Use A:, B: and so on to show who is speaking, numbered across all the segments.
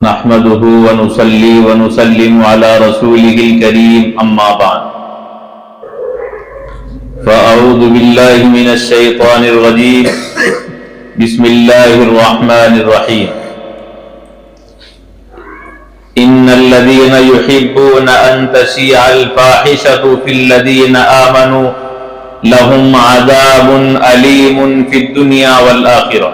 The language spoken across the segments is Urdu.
A: نحمده ونصلي ونسلم على رسوله الكريم أما بعد فأعوذ بالله من الشيطان الرجيم بسم الله الرحمن الرحيم إن الذين يحبون أن تشيع الفاحشة في الذين آمنوا لهم عذاب أليم في الدنيا والآخرة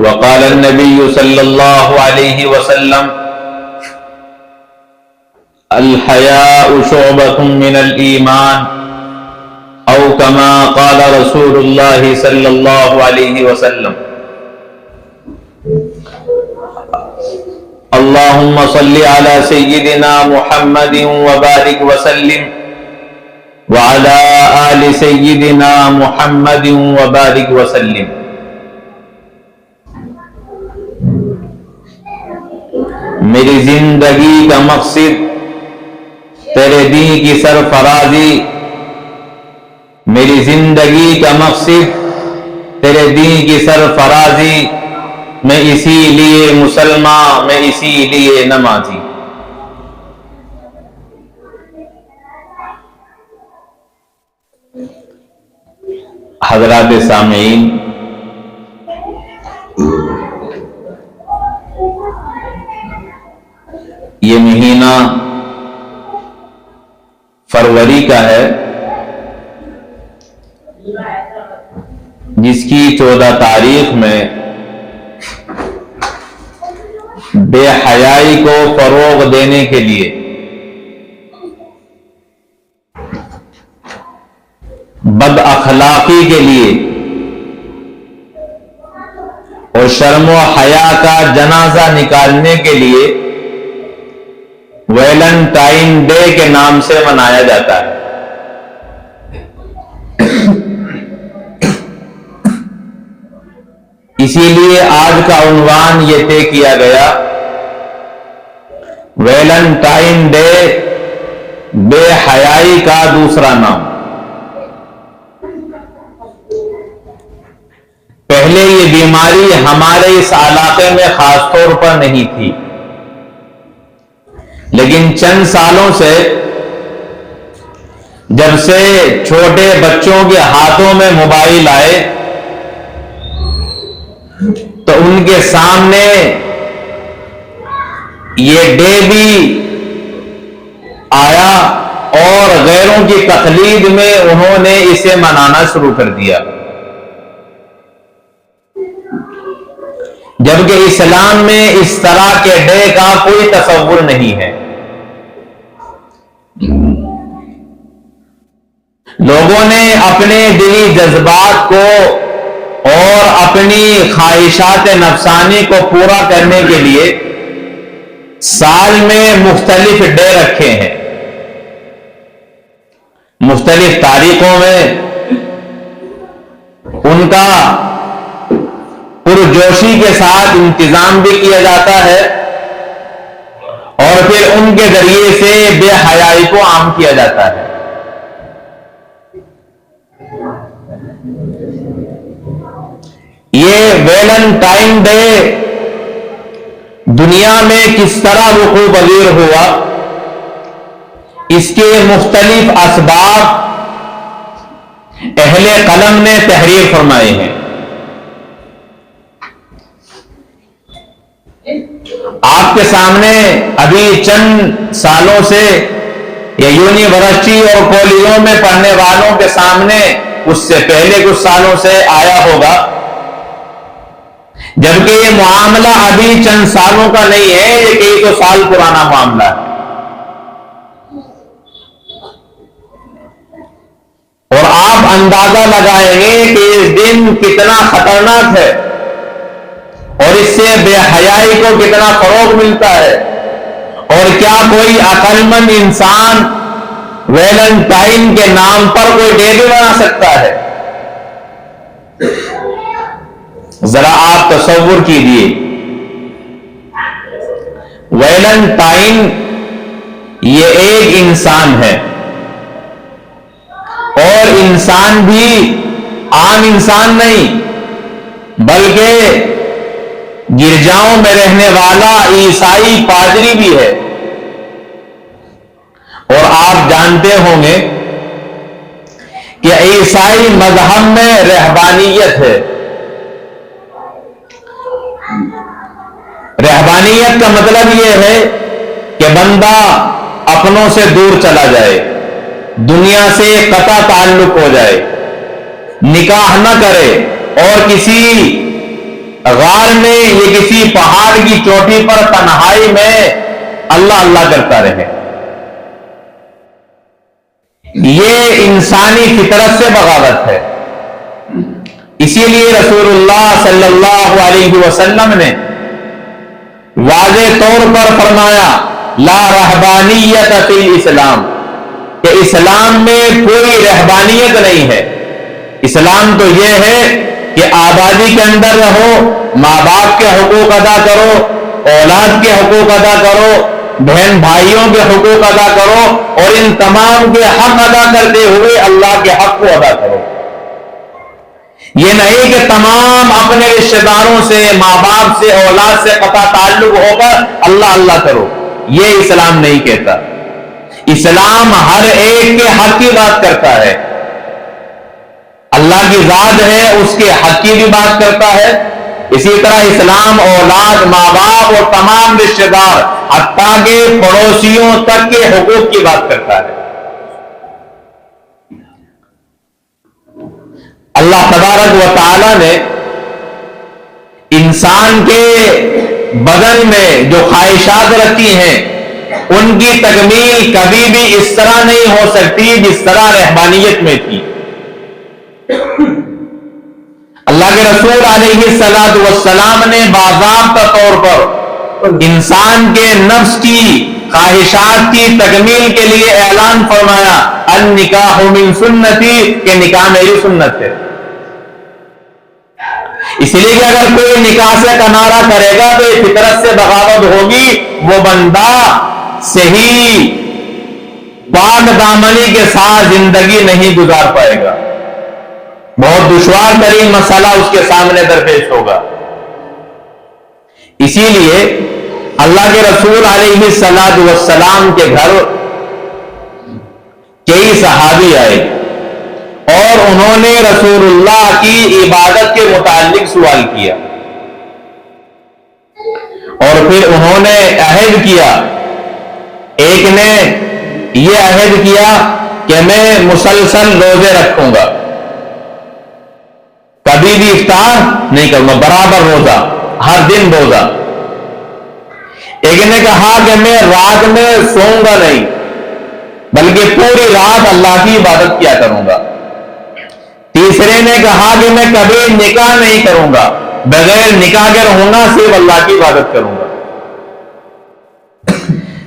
A: وقال النبي صلى الله عليه وسلم الحياء شعبة من الإيمان أو كما قال رسول الله صلى الله عليه وسلم اللهم صل على سيدنا محمد وبارك وسلم وعلى آل سيدنا محمد وبارك وسلم میری زندگی کا مقصد تیرے دین کی سرفرازی، میری زندگی کا مقصد تیرے دین کی سرفرازی، میں اسی لیے مسلمان، میں اسی لیے نمازی۔ حضرات سامعین، یہ مہینہ فروری کا ہے جس کی 14 تاریخ میں بے حیائی کو فروغ دینے کے لیے بد اخلاقی کے لیے اور شرم و حیا کا جنازہ نکالنے کے لیے ویلنٹائن ڈے کے نام سے منایا جاتا ہے۔ اسی لیے آج کا عنوان یہ طے کیا گیا، ویلنٹائن ڈے بے حیائی کا دوسرا نام۔ پہلے یہ بیماری ہمارے اس علاقے میں خاص طور پر نہیں تھی، لیکن چند سالوں سے جب سے چھوٹے بچوں کے ہاتھوں میں موبائل آئے تو ان کے سامنے یہ ڈے بھی آیا اور غیروں کی تقلید میں انہوں نے اسے منانا شروع کر دیا، جبکہ اسلام میں اس طرح کے ڈے کا کوئی تصور نہیں ہے۔ لوگوں نے اپنے دلی جذبات کو اور اپنی خواہشات نفسانی کو پورا کرنے کے لیے سال میں مختلف ڈے رکھے ہیں، مختلف تاریخوں میں ان کا پرجوشی کے ساتھ انتظام بھی کیا جاتا ہے اور پھر ان کے ذریعے سے بے حیائی کو عام کیا جاتا ہے۔ یہ ویلنٹائن ڈے دنیا میں کس طرح وقوع پذیر ہوا، اس کے مختلف اسباب اہل قلم نے تحریر فرمائے ہیں۔ آپ کے سامنے ابھی چند سالوں سے یہ یونیورسٹی اور کالجوں میں پڑھنے والوں کے سامنے اس سے پہلے کچھ سالوں سے آیا ہوگا، جبکہ یہ معاملہ ابھی چند سالوں کا نہیں ہے، یہ کئی تو سال پرانا معاملہ ہے۔ اور آپ اندازہ لگائیں گے کہ اس دن کتنا خطرناک ہے اور اس سے بے حیائی کو کتنا فروغ ملتا ہے، اور کیا کوئی عقل مند انسان ویلنٹائن کے نام پر کوئی ڈے بھی بنا سکتا ہے؟ ذرا آپ تصور کیجئے، ویلنٹائن یہ ایک انسان ہے، اور انسان بھی عام انسان نہیں بلکہ گرجاؤں میں رہنے والا عیسائی پادری بھی ہے. اور آپ جانتے ہوں گے کہ عیسائی مذہب میں رہبانیت ہے. رہبانیت کا مطلب یہ ہے کہ بندہ اپنوں سے دور چلا جائے، دنیا سے قطع تعلق ہو جائے، نکاح نہ کرے اور کسی غار میں یا کسی پہاڑ کی چوٹی پر تنہائی میں اللہ اللہ کرتا رہے. یہ انسانی فطرت سے بغاوت ہے. اسی لیے رسول اللہ صلی اللہ علیہ وسلم نے واضح طور پر فرمایا لا رہبانیت فی الاسلام، کہ اسلام میں کوئی رہبانیت نہیں ہے. اسلام تو یہ ہے کہ آبادی کے اندر رہو، ماں باپ کے حقوق ادا کرو، اولاد کے حقوق ادا کرو، بہن بھائیوں کے حقوق ادا کرو، اور ان تمام کے حق ادا کرتے ہوئے اللہ کے حق کو ادا کرو. یہ نہیں کہ تمام اپنے رشتہ داروں سے، ماں باپ سے، اولاد سے قطع تعلق ہو کر اللہ اللہ کرو. یہ اسلام نہیں کہتا. اسلام ہر ایک کے حق کی بات کرتا ہے. اللہ کی ذات ہے، اس کے حق کی بھی بات کرتا ہے. اسی طرح اسلام اولاد، ماں باپ اور تمام رشتہ دار حتیٰ کہ پڑوسیوں تک کے حقوق کی بات کرتا ہے. اللہ تبارک و تعالی نے انسان کے بدن میں جو خواہشات رکھی ہیں ان کی تکمیل کبھی بھی اس طرح نہیں ہو سکتی جس طرح رہبانیت میں تھی. اللہ کے رسول علیہ الصلوۃ والسلام نے باضابطہ طور پر انسان کے نفس کی خواہشات کی تکمیل کے لیے اعلان فرمایا النکاح من سنتی، کہ نکاح میری سنت ہے. اس لیے کہ اگر کوئی نکاح سے کنارہ کرے گا تو یہ فطرت سے بغاوت ہوگی. وہ بندہ صحیح پاک دامنی کے ساتھ زندگی نہیں گزار پائے گا. بہت دشوار ترین مسئلہ اس کے سامنے درپیش ہوگا. اسی لیے اللہ کے رسول علیہ الصلوۃ والسلام کے گھر کئی صحابی آئے اور انہوں نے رسول اللہ کی عبادت کے متعلق سوال کیا، اور پھر انہوں نے عہد کیا. ایک نے یہ عہد کیا کہ میں مسلسل روزے رکھوں گا، کبھی بھی افطار نہیں کروں گا، برابر روزہ، ہر دن روزہ. ایک نے کہا کہ میں رات میں سوؤں گا نہیں، بلکہ پوری رات اللہ کی عبادت کیا کروں گا. تیسرے نے کہا کہ میں کبھی نکاح نہیں کروں گا، بغیر نکاح کے رہوں گا، صرف اللہ کی عبادت کروں گا.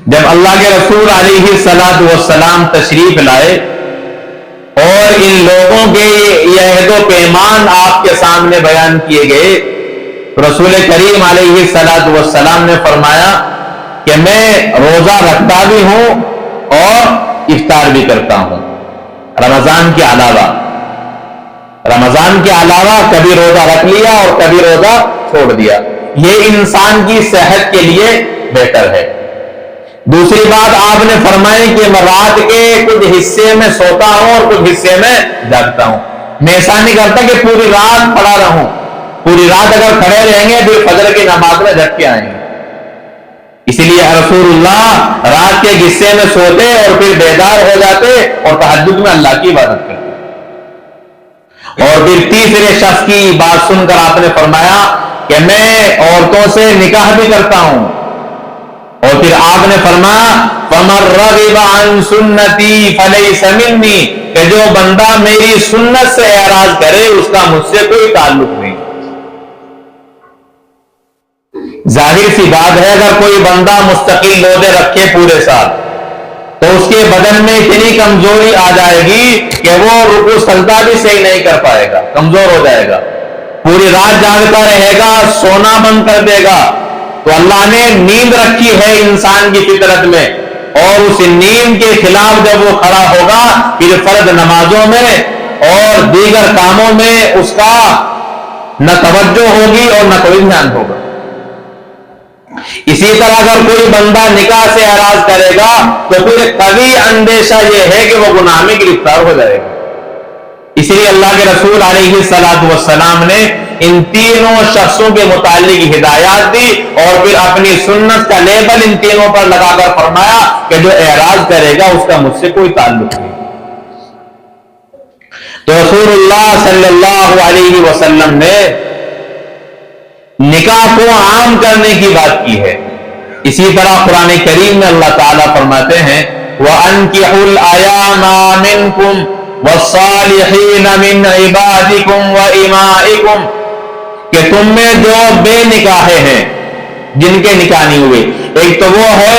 A: جب اللہ کے رسول علیہ الصلوۃ والسلام تشریف لائے اور ان لوگوں کے یہ عہد و پیمان آپ کے سامنے بیان کیے گئے، رسول کریم علیہ الصلوۃ والسلام نے فرمایا کہ میں روزہ رکھتا بھی ہوں اور افطار بھی کرتا ہوں، رمضان کے علاوہ. رمضان کے علاوہ کبھی روزہ رکھ لیا اور کبھی روزہ چھوڑ دیا. یہ انسان کی صحت کے لیے بہتر ہے. دوسری بات آپ نے فرمائی کہ میں رات کے کچھ حصے میں سوتا ہوں اور کچھ حصے میں جاگتا ہوں. میں ایسا نہیں کرتا کہ پوری رات پڑا رہوں. پوری رات اگر کھڑے رہیں گے پھر فجر کی نماز میں جھٹکے آئیں گے. اس لیے رسول اللہ رات کے حصے میں سوتے اور پھر بیدار ہو جاتے اور تہجد میں اللہ کی عبادت کرتے. اور پھر تیسرے شخص کی بات سن کر آپ نے فرمایا کہ میں عورتوں سے نکاح بھی کرتا ہوں. اور پھر آپ نے فرمایا فَمَن رَغِبَ عَن سُنَّتِي فَلَيْسَ مِنِّي، کہ جو بندہ میری سنت سے اعراض کرے اس کا مجھ سے کوئی تعلق نہیں. ظاہر سی بات ہے اگر کوئی بندہ مستقل روزے رکھے پورے سال تو اس کے بدن میں اتنی کمزوری آ جائے گی کہ وہ رکوع سجدہ بھی صحیح نہیں کر پائے گا، کمزور ہو جائے گا، پوری رات جاگتا رہے گا، سونا بند کر دے گا. تو اللہ نے نیند رکھی ہے انسان کی فطرت میں، اور اس نیند کے خلاف جب وہ کھڑا ہوگا پھر فرض نمازوں میں اور دیگر کاموں میں اس کا نہ توجہ ہوگی اور نہ کوئی دھیان ہوگا. اسی طرح اگر کوئی بندہ نکاح سے اعراض کرے گا تو پھر قوی اندیشہ یہ ہے کہ وہ گناہ میں گرفتار ہو جائے گا. اس لیے اللہ کے رسول علیہ الصلوۃ والسلام نے ان تینوں شخصوں کے متعلق ہدایات دی اور پھر اپنی سنت کا لیبل ان تینوں پر لگا کر فرمایا کہ جو اعراض کرے گا اس کا مجھ سے کوئی تعلق نہیں. تو رسول اللہ صلی اللہ علیہ وسلم نے نکاح کو عام کرنے کی بات کی ہے. اسی طرح قرآن کریم میں اللہ تعالیٰ فرماتے ہیں وَأَنْكِحُوا الْأَيَامَ مِنْكُمْ وَالصَّالِحِينَ مِنْ عِبَادِكُمْ وَإِمَائِكُمْ کہ تم میں جو بے نکاحے ہیں جن کے نکاح نہیں ہوئے. ایک تو وہ ہے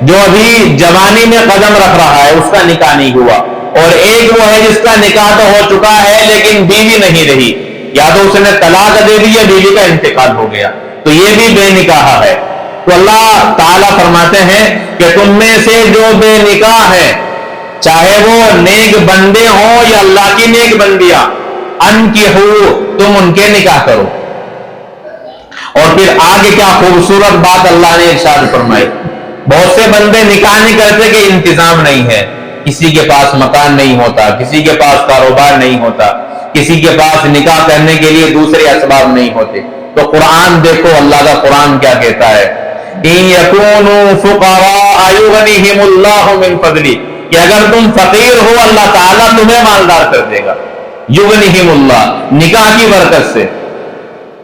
A: جو ابھی جوانی میں قدم رکھ رہا ہے اس کا نکاح نہیں ہوا, اور ایک وہ ہے جس کا نکاح تو ہو چکا ہے لیکن بیوی نہیں رہی, یا تو اس نے طلاق دے دی یا بیوی کا انتقال ہو گیا, تو یہ بھی بے نکاح ہے. تو اللہ تعالیٰ فرماتے ہیں کہ تم میں سے جو بے نکاح ہے چاہے وہ نیک بندے ہوں یا اللہ کی نیک بندیاں, انکحوا تم ان کے نکاح کرو. اور پھر آگے کیا خوبصورت بات اللہ نے ارشاد فرمائی. بہت سے بندے نکاح نہیں کرتے کہ انتظام نہیں ہے, کسی کے پاس مکان نہیں ہوتا, کسی کے پاس کاروبار نہیں ہوتا, کسی کے پاس نکاح کرنے کے لیے دوسرے اسباب نہیں ہوتے. تو قرآن دیکھو اللہ کا قرآن کیا کہتا ہے إِن يَكُونُوا فُقَرَاءَ يُغْنِهِمُ اللَّهُ مِنْ فَضْلِهِ کہ اگر تم فقیر ہو اللہ تعالیٰ تمہیں مالدار کر دے گا. یغنہم اللہ نکاح کی برکت سے.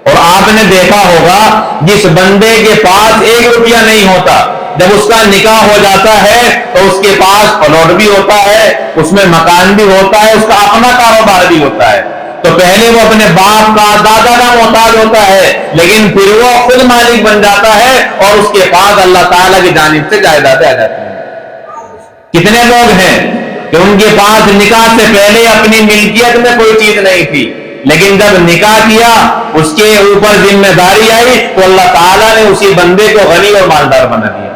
A: اور آپ نے دیکھا ہوگا جس بندے کے پاس 1 روپیہ نہیں ہوتا جب اس کا نکاح ہو جاتا ہے تو اس کے پاس پلاٹ بھی ہوتا ہے, اس میں مکان بھی ہوتا ہے, اس کا اپنا کاروبار بھی ہوتا ہے. تو پہلے وہ اپنے باپ کا دادا کا محتاج ہوتا ہے لیکن پھر وہ خود مالک بن جاتا ہے اور اس کے پاس اللہ تعالیٰ کی جانب سے جائیدادیں آ جاتی ہیں. کتنے لوگ ہیں کہ ان کے پاس نکاح سے پہلے اپنی ملکیت میں کوئی چیز نہیں تھی, لیکن جب نکاح کیا اس کے اوپر ذمہ داری آئی تو اللہ تعالیٰ نے اسی بندے کو غنی اور مالدار بنا دیا.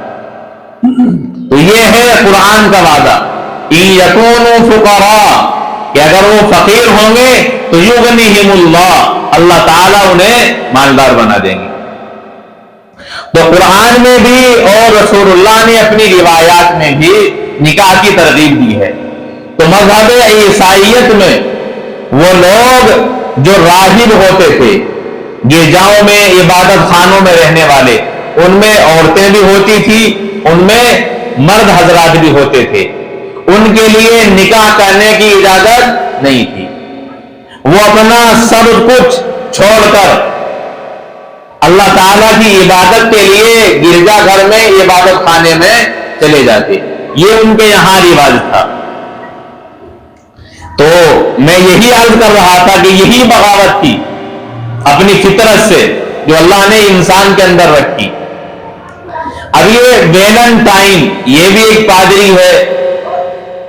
A: تو یہ ہے قرآن کا وعدہ إِن يَكُونُوا فُقَرَاءَ کہ اگر وہ فقیر ہوں گے تو یغنیہم اللہ اللہ تعالیٰ انہیں مالدار بنا دیں گے. تو قرآن میں بھی اور رسول اللہ نے اپنی روایات میں بھی نکاح کی ترغیب دی ہے. تو مذہب عیسائیت میں وہ لوگ جو راہب ہوتے تھے, گرجاؤں میں عبادت خانوں میں رہنے والے, ان میں عورتیں بھی ہوتی تھی, ان میں مرد حضرات بھی ہوتے تھے, ان کے لیے نکاح کرنے کی اجازت نہیں تھی. وہ اپنا سب کچھ چھوڑ کر اللہ تعالیٰ کی عبادت کے لیے گرجا گھر میں عبادت خانے میں چلے جاتے. یہ ان کے یہاں رواج تھا. تو میں یہی عرض کر رہا تھا کہ یہی بغاوت تھی اپنی فطرت سے جو اللہ نے انسان کے اندر رکھی. اب یہ ویلنٹائن یہ بھی ایک پادری ہے,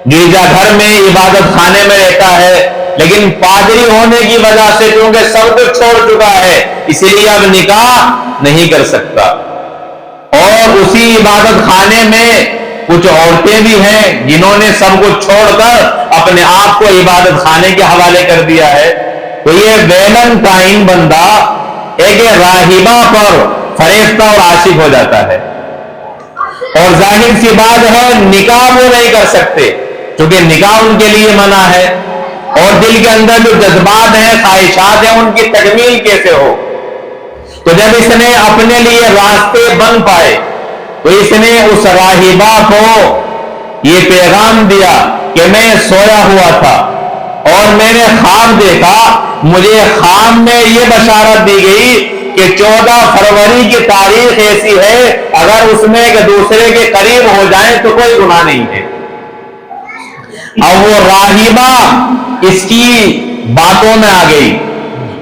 A: گرجا گھر میں عبادت خانے میں رہتا ہے, لیکن پادری ہونے کی وجہ سے کیونکہ سب کچھ چھوڑ چکا ہے اس لیے اب نکاح نہیں کر سکتا. اور اسی عبادت خانے میں کچھ عورتیں بھی ہیں جنہوں نے سب کچھ چھوڑ کر اپنے آپ کو عبادت خانے کے حوالے کر دیا ہے. تو یہ ویلنٹائن بندہ ایک راہبہ پر فریفتہ اور عاشق ہو جاتا ہے, اور ظاہر سی بات ہے نکاح وہ نہیں کر سکتے کیونکہ نکاح ان کے لیے منع ہے, اور دل کے اندر جو جذبات ہیں خواہشات ہیں ان کی تکمیل کیسے ہو. تو جب اس نے اپنے لیے راستے بن پائے تو اس نے اس راہبہ کو یہ پیغام دیا کہ میں سویا ہوا تھا اور میں نے خواب دیکھا, مجھے خواب میں یہ بشارت دی گئی کہ 14 فروری کی تاریخ ایسی ہے اگر اس میں ایک دوسرے کے قریب ہو جائیں تو کوئی گناہ نہیں ہے. اب وہ راہبہ اس کی باتوں میں آ گئی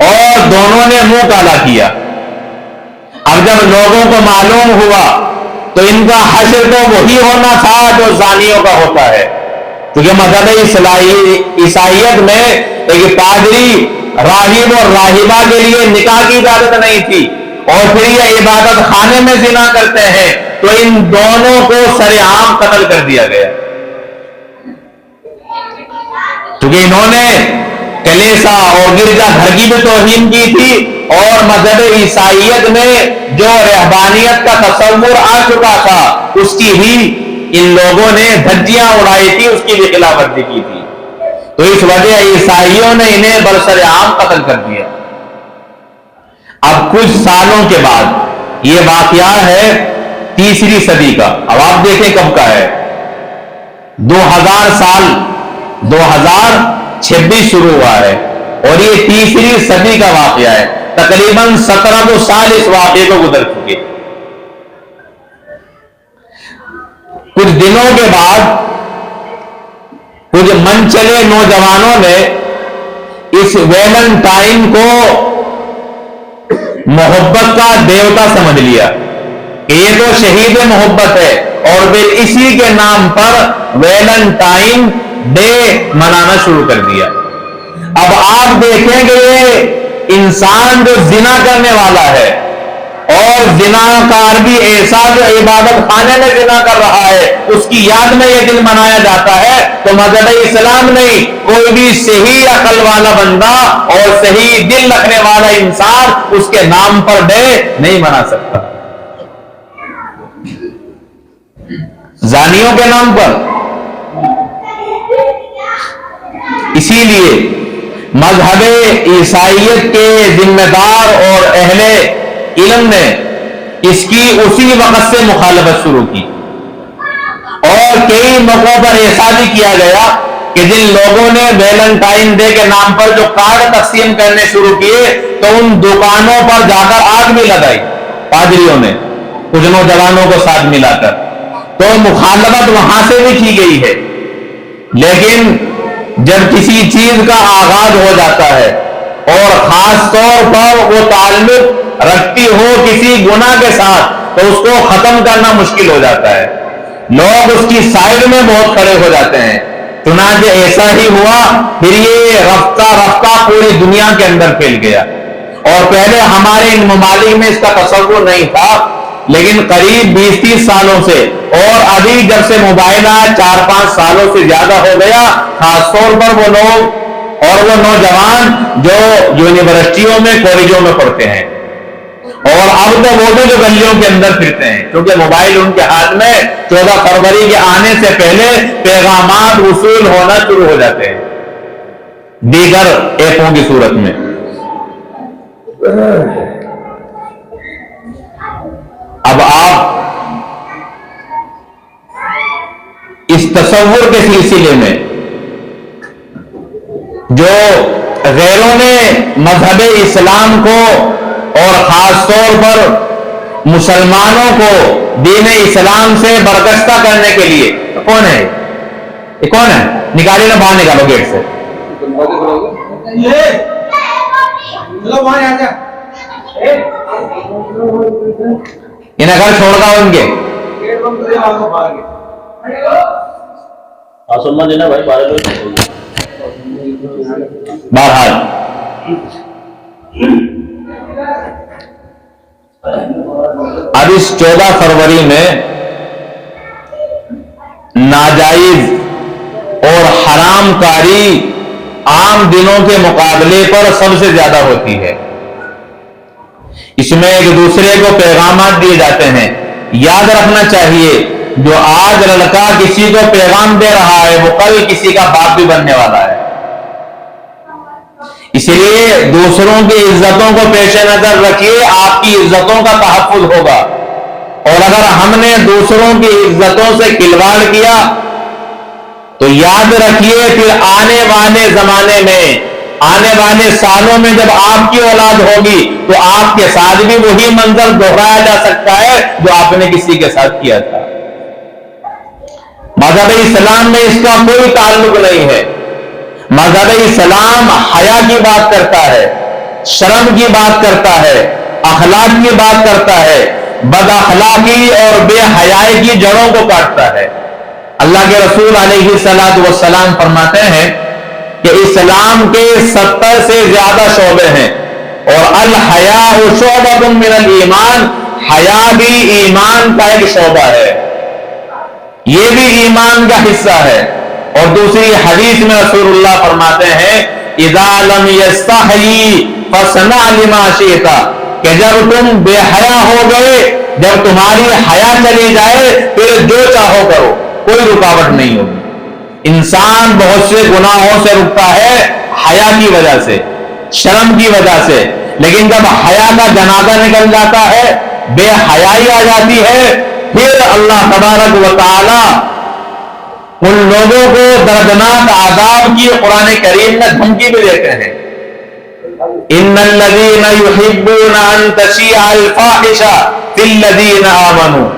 A: اور دونوں نے منہ کالا کیا. اب جب لوگوں کو معلوم ہوا تو ان کا حشر تو وہی ہونا تھا جو زانیوں کا ہوتا ہے, کیونکہ مذہب عیسائیت میں ایک پادری راہب اور راہبہ کے لیے نکاح کی اجازت نہیں تھی, اور پھر یہ عبادت خانے میں زنا کرتے ہیں تو ان دونوں کو سرعام قتل کر دیا گیا. کیونکہ انہوں نے کلیسا اور گرجا گھر کی بھی توہین کی تھی, اور مذہب عیسائیت میں جو رہبان وحدانیت کا تصور آ چکا تھا، اس کی ہی ان لوگوں نے دھجیاں اڑائی تھی، اس کی بھی خلاف ورزی کی تھی، تو اس وجہ عیسائیوں نے انہیں برسر عام قتل کر دیا۔ اب کچھ سالوں کے بعد یہ واقعہ ہے تیسری صدی کا، اب آپ دیکھیں کب کا ہے، 2026 شروع ہوا ہے اور یہ تیسری صدی کا واقعہ ہے، تقریباً 17 سال اس واقعے کو گزر چکے۔ کچھ دنوں کے بعد کچھ من چلے نوجوانوں نے اس ویلنٹائن کو محبت کا دیوتا سمجھ لیا کہ یہ تو شہید محبت ہے، اور پھر اسی کے نام پر ویلنٹائن ڈے منانا شروع کر دیا۔ اب آپ دیکھیں کہ یہ انسان جو زنا کرنے والا ہے اور زناکار بھی ایسا جو عبادت خانے میں زنا کر رہا ہے، اس کی یاد میں یہ دن منایا جاتا ہے، تو مذہب اسلام نہیں، کوئی بھی صحیح عقل والا بندہ اور صحیح دل رکھنے والا انسان اس کے نام پر ڈے نہیں منا سکتا، زانیوں کے نام پر۔ اسی لیے مذہب عیسائیت کے ذمہ دار اور اہل علم نے اس کی اسی وقت سے مخالفت شروع کی، اور کئی موقعوں پر ایسا بھی کیا گیا کہ جن لوگوں نے ویلنٹائن ڈے کے نام پر جو کارڈ تقسیم کرنے شروع کیے تو ان دکانوں پر جا کر آگ بھی لگائی پادریوں نے کچھ نوجوانوں کو ساتھ ملا کر، تو مخالفت وہاں سے بھی کی گئی ہے۔ لیکن جب کسی چیز کا آغاز ہو جاتا ہے اور خاص طور پر وہ تعلق رکھتی ہو کسی گناہ کے ساتھ، تو اس کو ختم کرنا مشکل ہو جاتا ہے، لوگ اس کی سائڈ میں بہت کھڑے ہو جاتے ہیں۔ چنانچہ ایسا ہی ہوا، پھر یہ رفتہ رفتہ پوری دنیا کے اندر پھیل گیا، اور پہلے ہمارے ان ممالک میں اس کا تصور نہیں تھا، لیکن قریب 20-30 سالوں سے، اور ابھی جب سے موبائل آیا 4-5 سالوں سے زیادہ ہو گیا، خاص طور پر وہ لوگ اور وہ نوجوان جو یونیورسٹیوں میں کالجوں میں پڑھتے ہیں، اور اب تو وہ جو گلیوں کے اندر پھرتے ہیں، کیونکہ موبائل ان کے ہاتھ میں 14 فروری کے آنے سے پہلے پیغامات وصول ہونا شروع ہو جاتے ہیں دیگر ایپوں کی صورت میں۔ اب آپ اس تصور کے سلسلے میں جو غیروں نے مذہب اسلام کو اور خاص طور پر مسلمانوں کو دین اسلام سے برگشتہ کرنے کے لیے، کون ہے یہ؟ کون ہے؟ نکالیے نا، باہر نکالو گیٹ سے۔ انہیں گھر چھوڑ گا ان کے بہرحال اب اس 14 فروری میں ناجائز اور حرام کاری عام دنوں کے مقابلے پر سب سے زیادہ ہوتی ہے۔ اس میں ایک دوسرے کو پیغامات دیے جاتے ہیں۔ یاد رکھنا چاہیے، جو آج لڑکا کسی کو پیغام دے رہا ہے وہ کل کسی کا باپ بھی بننے والا ہے، اس لیے دوسروں کی عزتوں کو پیش نظر رکھیے، آپ کی عزتوں کا تحفظ ہوگا، اور اگر ہم نے دوسروں کی عزتوں سے کھلواڑ کیا تو یاد رکھیے پھر آنے والے زمانے میں، آنے والے سالوں میں جب آپ کی اولاد ہوگی تو آپ کے ساتھ بھی وہی منظر دہرایا جا سکتا ہے جو آپ نے کسی کے ساتھ کیا تھا۔ مذہب اسلام میں اس کا کوئی تعلق نہیں ہے۔ مذہب اسلام حیا کی بات کرتا ہے، شرم کی بات کرتا ہے، اخلاق کی بات کرتا ہے، بد اخلاقی اور بے حیائی کی جڑوں کو کاٹتا ہے۔ اللہ کے رسول علیہ السلام فرماتے ہیں کہ اسلام کے 70 سے زیادہ شعبے ہیں، اور الحیاء شعبۃ من الایمان، حیا بھی ایمان کا ایک شعبہ ہے، یہ بھی ایمان کا حصہ ہے۔ اور دوسری حدیث میں رسول اللہ فرماتے ہیں اذا لم یستحی فاصنع لما شئت، کہ جب تم بے حیا ہو گئے جب تمہاری حیا چلی جائے پھر جو چاہو کرو، کوئی رکاوٹ نہیں ہوگی۔ انسان بہت سے گناہوں سے رکتا ہے حیا کی وجہ سے، شرم کی وجہ سے، لیکن جب حیا کا جنازہ نکل جاتا ہے، بے حیائی آ جاتی ہے، پھر اللہ تبارک و تعالی ان لوگوں کو دردناک عذاب کی قرآن کریم میں دھمکی بھی دیتے ہیں۔ ان الذین یحبون ان تشیع الفاحشہ فی الذین آمنوا،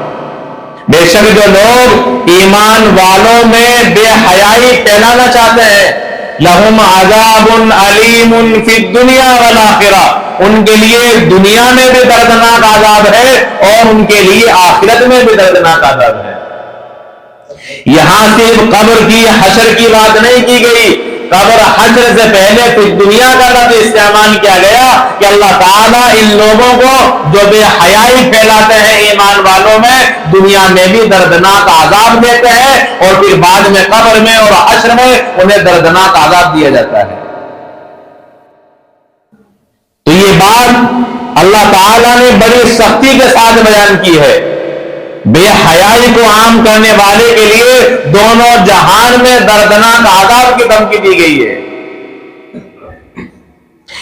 A: بے شک جو لوگ ایمان والوں میں بے حیائی پھیلانا چاہتے ہیں، لہم عذاب علیم فی الدنیا والآخرہ، ان کے لیے دنیا میں بھی دردناک عذاب ہے اور ان کے لیے آخرت میں بھی دردناک عذاب ہے۔ یہاں صرف قبر کی حشر کی بات نہیں کی گئی، قبر حشر سے پہلے پھر دنیا کا لفظ استعمال کیا گیا کہ اللہ تعالیٰ ان لوگوں کو جو بے حیائی پھیلاتے ہیں ایمان والوں میں، دنیا میں بھی دردناک عذاب دیتے ہیں اور پھر بعد میں قبر میں اور حشر میں انہیں دردناک عذاب دیا جاتا ہے۔ تو یہ بات اللہ تعالیٰ نے بڑی سختی کے ساتھ بیان کی ہے۔ بے حیائی کو عام کرنے والے کے لیے دونوں جہان میں دردناک عذاب کی دھمکی دی گئی ہے۔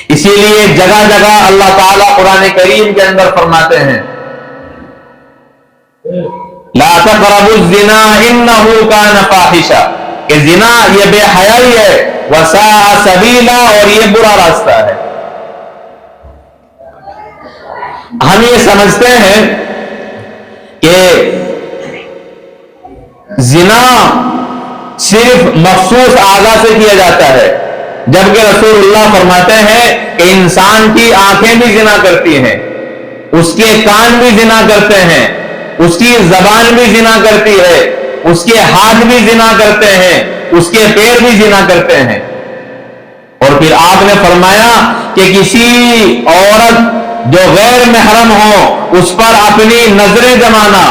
A: اسی لیے جگہ جگہ اللہ تعالیٰ قرآن کریم کے اندر فرماتے ہیں لا تقربوا الزنا انہ کان فاحشہ، کہ زنا یہ بے حیائی ہے، وساء سبیلا، اور یہ برا راستہ ہے۔ ہم یہ سمجھتے ہیں کہ زنا صرف مخصوص اعضاء سے کیا جاتا ہے، جبکہ رسول اللہ فرماتے ہیں کہ انسان کی آنکھیں بھی زنا کرتی ہیں، اس کے کان بھی زنا کرتے ہیں، اس کی زبان بھی زنا کرتی ہے، اس کے ہاتھ بھی زنا کرتے ہیں، اس کے پیر بھی زنا کرتے ہیں۔ اور پھر آپ نے فرمایا کہ کسی عورت جو غیر محرم ہو اس پر اپنی نظریں جمانا،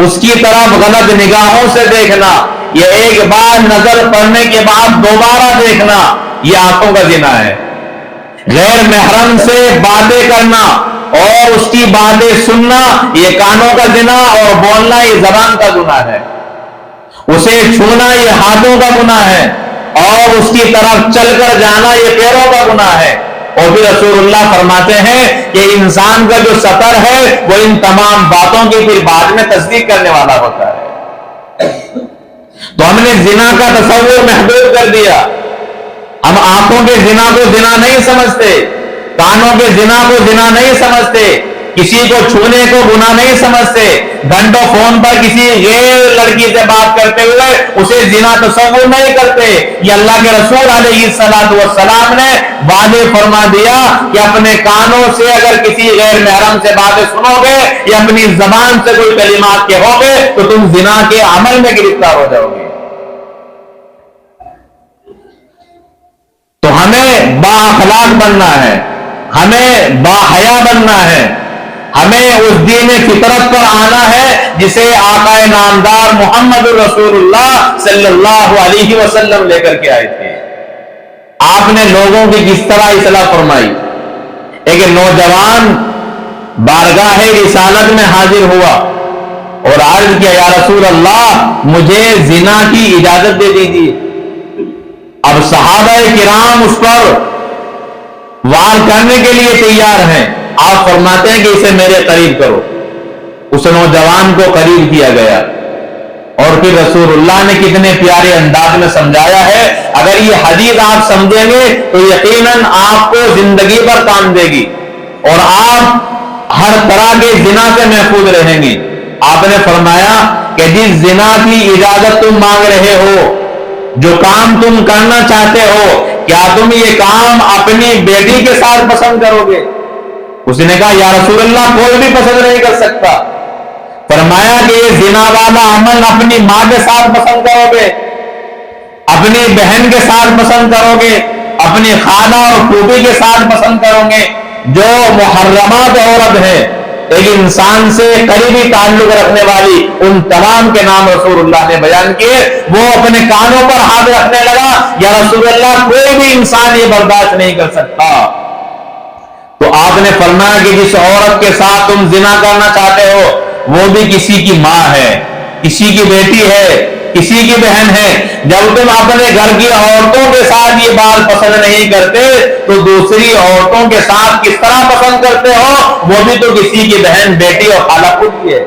A: اس کی طرف غلط نگاہوں سے دیکھنا، یہ ایک بار نظر پڑنے کے بعد دوبارہ دیکھنا، یہ آنکھوں کا زنا ہے۔ غیر محرم سے باتیں کرنا اور اس کی باتیں سننا یہ کانوں کا زنا، اور بولنا یہ زبان کا گناہ ہے۔ اسے چھونا یہ ہاتھوں کا گناہ ہے، اور اس کی طرف چل کر جانا یہ پیروں کا گناہ ہے۔ اور پھر رسول اللہ فرماتے ہیں کہ انسان کا جو سطر ہے وہ ان تمام باتوں کی پھر بعد میں تصدیق کرنے والا ہوتا ہے۔ تو ہم نے زنا کا تصور محدود کر دیا، ہم آنکھوں کے زنا کو زنا نہیں سمجھتے، کانوں کے زنا کو زنا نہیں سمجھتے، کسی کو چھونے کو گناہ نہیں سمجھتے، گھنٹوں فون پر کسی غیر لڑکی سے بات کرتے ہوئے اسے زنا تصور نہیں کرتے۔ یہ اللہ کے رسول علیہ الصلوۃ والسلام نے واضح فرما دیا کہ اپنے کانوں سے اگر کسی غیر محرم سے باتیں سنو گے یا اپنی زبان سے کوئی کلمات کہو گے تو تم زنا کے عمل میں گرفتار ہو جاؤ گے۔ تو ہمیں با اخلاق بننا ہے، ہمیں با حیا بننا ہے، ہمیں اس دین فطرت پر آنا ہے جسے آقا نامدار محمد رسول اللہ صلی اللہ علیہ وسلم لے کر کے آئے تھے۔ آپ نے لوگوں کی کس طرح اصلاح فرمائی؟ ایک نوجوان بارگاہ رسالت میں حاضر ہوا اور عرض کیا یا رسول اللہ مجھے زنا کی اجازت دے دیجیے۔ اب صحابہ کرام اس پر وار کرنے کے لیے تیار ہیں، آپ فرماتے ہیں کہ اسے میرے قریب کرو۔ اس نوجوان کو قریب کیا گیا اور پھر رسول اللہ نے کتنے پیارے انداز میں سمجھایا ہے، اگر یہ حدیث آپ سمجھیں گے تو یقیناً آپ کو زندگی پر کام دے گی اور آپ ہر طرح کے زنا سے محفوظ رہیں گی۔ آپ نے فرمایا کہ جس زنا کی اجازت تم مانگ رہے ہو، جو کام تم کرنا چاہتے ہو، کیا تم یہ کام اپنی بیٹی کے ساتھ پسند کرو گے؟ اس نے کہا یا رسول اللہ کوئی بھی پسند نہیں کر سکتا۔ فرمایا کہ یہ زنا والا عمل اپنی ماں کے ساتھ پسند کرو گے، اپنی بہن کے ساتھ پسند کرو گے، اپنی خالہ اور پھوپھی کے ساتھ پسند کرو گے، جو محرمات عورت ہے ایک انسان سے قریبی تعلق رکھنے والی، ان تمام کے نام رسول اللہ نے بیان کیے۔ وہ اپنے کانوں پر ہاتھ رکھنے لگا، یا رسول اللہ کوئی بھی انسان یہ برداشت نہیں کر سکتا۔ تو آپ نے فرمایا کہ جس عورت کے ساتھ تم زنا کرنا چاہتے ہو وہ بھی کسی کی ماں ہے، کسی کی بیٹی ہے، کسی کی بہن ہے۔ جب تم اپنے گھر کی عورتوں کے ساتھ یہ بات پسند نہیں کرتے تو دوسری عورتوں کے ساتھ کس طرح پسند کرتے ہو؟ وہ بھی تو کسی کی بہن، بیٹی اور خالہ خود کی ہے۔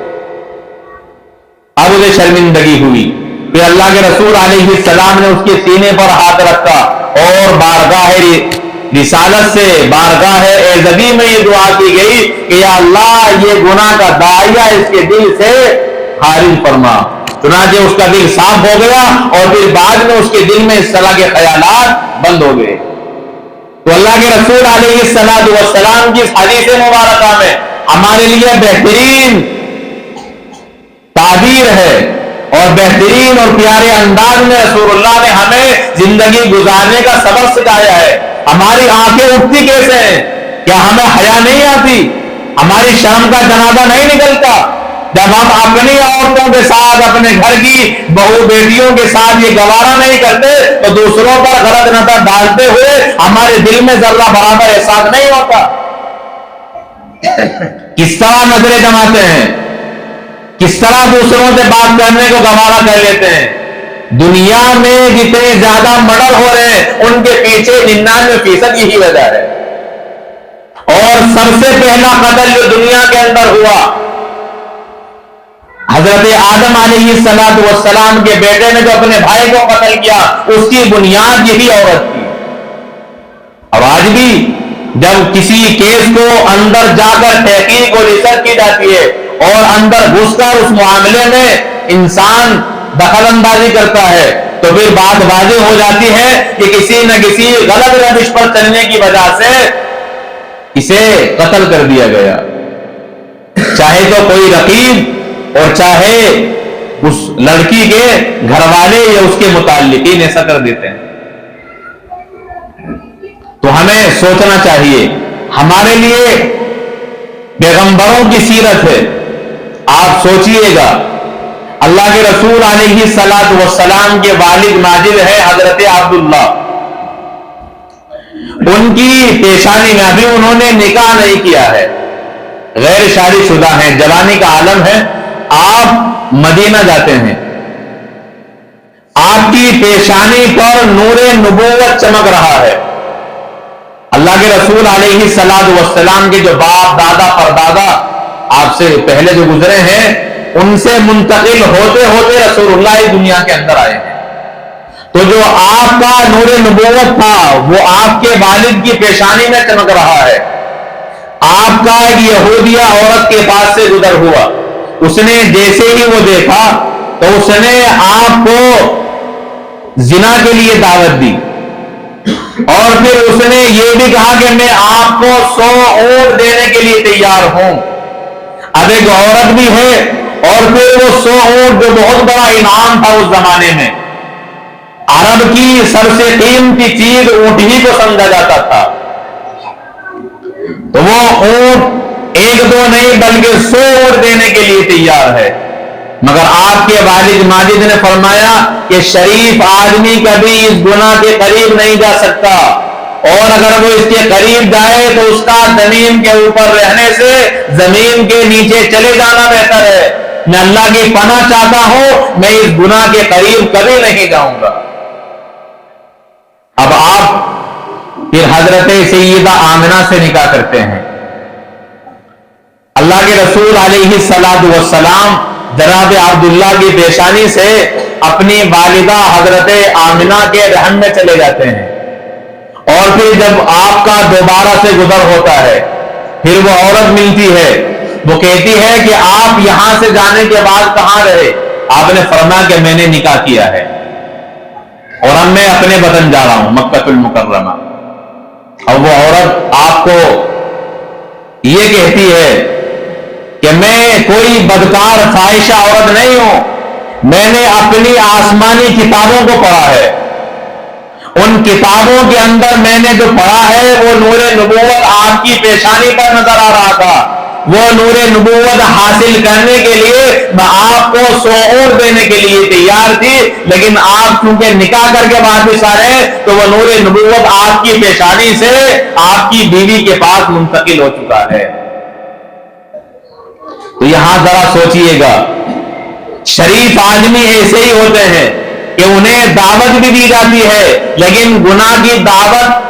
A: اب اسے شرمندگی ہوئی، پھر اللہ کے رسول علیہ السلام نے اس کے سینے پر ہاتھ رکھا اور بارگاہ رسالت سے، بارگاہ اعزبی میں یہ دعا کی گئی کہ یا اللہ یہ گناہ کا داعیہ اس کے دل سے خارج فرما۔ چنانچہ اس کا دل صاف ہو گیا اور پھر بعد میں اس کے دل میں اس طرح کے خیالات بند ہو گئے۔ تو اللہ کے رسول علیہ السلام کی اس حدیث مبارکہ میں ہمارے لیے بہترین تعبیر ہے اور بہترین اور پیارے انداز میں رسول اللہ نے ہمیں زندگی گزارنے کا سبق سکھایا ہے۔ ہماری آنکھیں اٹھتی کیسے ہیں؟ کیا ہمیں حیا نہیں آتی؟ ہماری شرم کا جنازہ نہیں نکلتا جب ہم اپنی عورتوں کے ساتھ، اپنے گھر کی بہو بیٹیوں کے ساتھ یہ گوارا نہیں کرتے تو دوسروں پر غلط نظر ڈالتے ہوئے ہمارے دل میں ذرہ برابر احساس نہیں ہوتا؟ کس طرح نظریں جماتے ہیں، کس طرح دوسروں سے بات کرنے کو گوارا کر لیتے ہیں۔ دنیا میں جتنے زیادہ مرڈر ہو رہے ہیں ان کے پیچھے 99% یہی وجہ ہے۔ اور سب سے پہلا قتل جو دنیا کے اندر ہوا، حضرت آدم علیہ السلام کے بیٹے نے جو اپنے بھائی کو قتل کیا، اس کی بنیاد یہی عورت تھی۔ اب آج بھی جب کسی کیس کو اندر جا کر تحقیق اور ریسرچ کی جاتی ہے اور اندر گھس کر اس معاملے میں انسان دخل اندازی کرتا ہے تو پھر بات واضح ہو جاتی ہے کہ کسی نہ کسی غلط روش پر چلنے کی وجہ سے اسے قتل کر دیا گیا، چاہے تو کوئی رقیب اور چاہے اس لڑکی کے گھر والے یا اس کے متعلقین ایسا کر دیتے ہیں۔ تو ہمیں سوچنا چاہیے، ہمارے لیے پیغمبروں کی سیرت ہے۔ آپ سوچئے گا، اللہ کے رسول علیہ السلام کے والد ماجد ہے حضرت عبداللہ، ان کی پیشانی میں ابھی انہوں نے نکاح نہیں کیا ہے، غیر شادی شدہ ہیں، جوانی کا عالم ہے۔ آپ مدینہ جاتے ہیں، آپ کی پیشانی پر نور نبوت چمک رہا ہے۔ اللہ کے رسول علیہ السلام کے جو باپ، دادا، پردادا آپ سے پہلے جو گزرے ہیں، ان سے منتقل ہوتے ہوتے رسول اللہ اس دنیا کے اندر آئے ہیں۔ تو جو آپ کا نور نبوت تھا وہ آپ کے والد کی پیشانی میں چمک رہا ہے۔ آپ کا ایک یہودیہ عورت کے پاس سے گزر ہوا، اس نے جیسے ہی وہ دیکھا تو اس نے آپ کو زنا کے لیے دعوت دی اور پھر اس نے یہ بھی کہا کہ میں آپ کو 100 اونٹ دینے کے لیے تیار ہوں۔ اب ایک عورت بھی ہے اور پھر وہ 100 اونٹ جو بہت بڑا انعام تھا اس زمانے میں، عرب کی سب سے قیمتی چیز اونٹ ہی کو سمجھا جاتا تھا، تو وہ اونٹ ایک دو نہیں بلکہ 100 اونٹ دینے کے لیے تیار ہے۔ مگر آپ کے والد ماجد نے فرمایا کہ شریف آدمی کبھی اس گناہ کے قریب نہیں جا سکتا، اور اگر وہ اس کے قریب جائے تو اس کا زمین کے اوپر رہنے سے زمین کے نیچے چلے جانا بہتر ہے۔ میں اللہ کی پناہ چاہتا ہوں، میں اس گناہ کے قریب کبھی نہیں جاؤں گا۔ اب آپ پھر حضرت سیدہ آمنہ سے نکاح کرتے ہیں۔ اللہ کے رسول علیہ السلام جناب عبداللہ کی پیشانی سے اپنی والدہ حضرت آمنہ کے رحم میں چلے جاتے ہیں، اور پھر جب آپ کا دوبارہ سے گزر ہوتا ہے پھر وہ عورت ملتی ہے، وہ کہتی ہے کہ آپ یہاں سے جانے کے بعد کہاں رہے؟ آپ نے فرمایا کہ میں نے نکاح کیا ہے اور اب میں اپنے وطن جا رہا ہوں، مکہ المکرمہ۔ اور وہ عورت آپ کو یہ کہتی ہے کہ میں کوئی بدکار فاحشہ عورت نہیں ہوں، میں نے اپنی آسمانی کتابوں کو پڑھا ہے، ان کتابوں کے اندر میں نے جو پڑھا ہے وہ نور نبوت آپ کی پیشانی پر نظر آ رہا تھا۔ وہ نور نبوت حاصل کرنے کے لیے آپ کو شعور دینے کے لیے تیار تھی، لیکن آپ چونکہ نکاح کر کے واپس آ رہے ہیں تو وہ نور نبوت آپ کی پیشانی سے آپ کی بیوی کے پاس منتقل ہو چکا ہے۔ تو یہاں ذرا سوچئے گا، شریف آدمی ایسے ہی ہوتے ہیں کہ انہیں دعوت بھی دی جاتی ہے، لیکن گناہ کی دعوت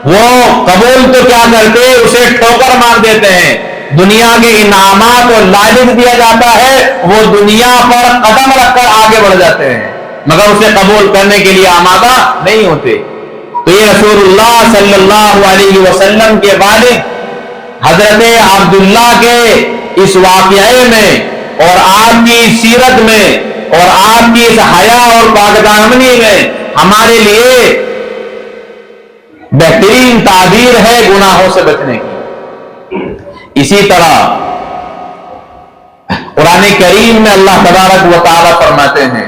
A: وہ قبول تو کیا کرتے، اسے ٹھوکر مار دیتے ہیں۔ دنیا کے انعامات اور لالچ دیا جاتا ہے، وہ دنیا پر قدم رکھ کر آگے بڑھ جاتے ہیں، مگر اسے قبول کرنے کے لیے آمادہ نہیں ہوتے۔ تو یہ رسول اللہ صلی اللہ علیہ وسلم کے والد حضرت عبداللہ کے اس واقعے میں اور آپ کی سیرت میں اور آپ کی اس حیا اور پاک دامنی میں ہمارے لیے بہترین تعبیر ہے گناہوں سے بچنے کی۔ اسی طرح قرآن کریم میں اللہ تبارک و تعالی فرماتے ہیں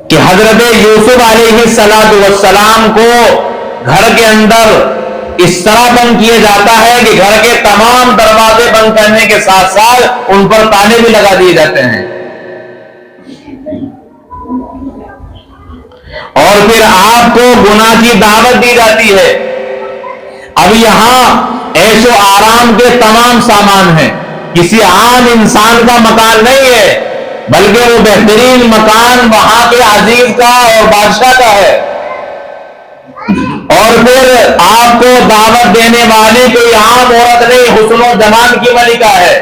A: کہ حضرت یوسف علیہ السلام کو گھر کے اندر اس طرح بند کیا جاتا ہے کہ گھر کے تمام دروازے بند کرنے کے ساتھ ساتھ ان پر تالے بھی لگا دیے جاتے ہیں، اور پھر آپ کو گناہ کی دعوت دی جاتی ہے۔ اب یہاں عیش و آرام کے تمام سامان ہیں، کسی عام انسان کا مکان نہیں ہے، بلکہ وہ بہترین مکان وہاں کے عزیز کا اور بادشاہ کا ہے، اور پھر آپ کو دعوت دینے والی کوئی عام عورت نہیں، حسن و جمال کی ملکہ ہے،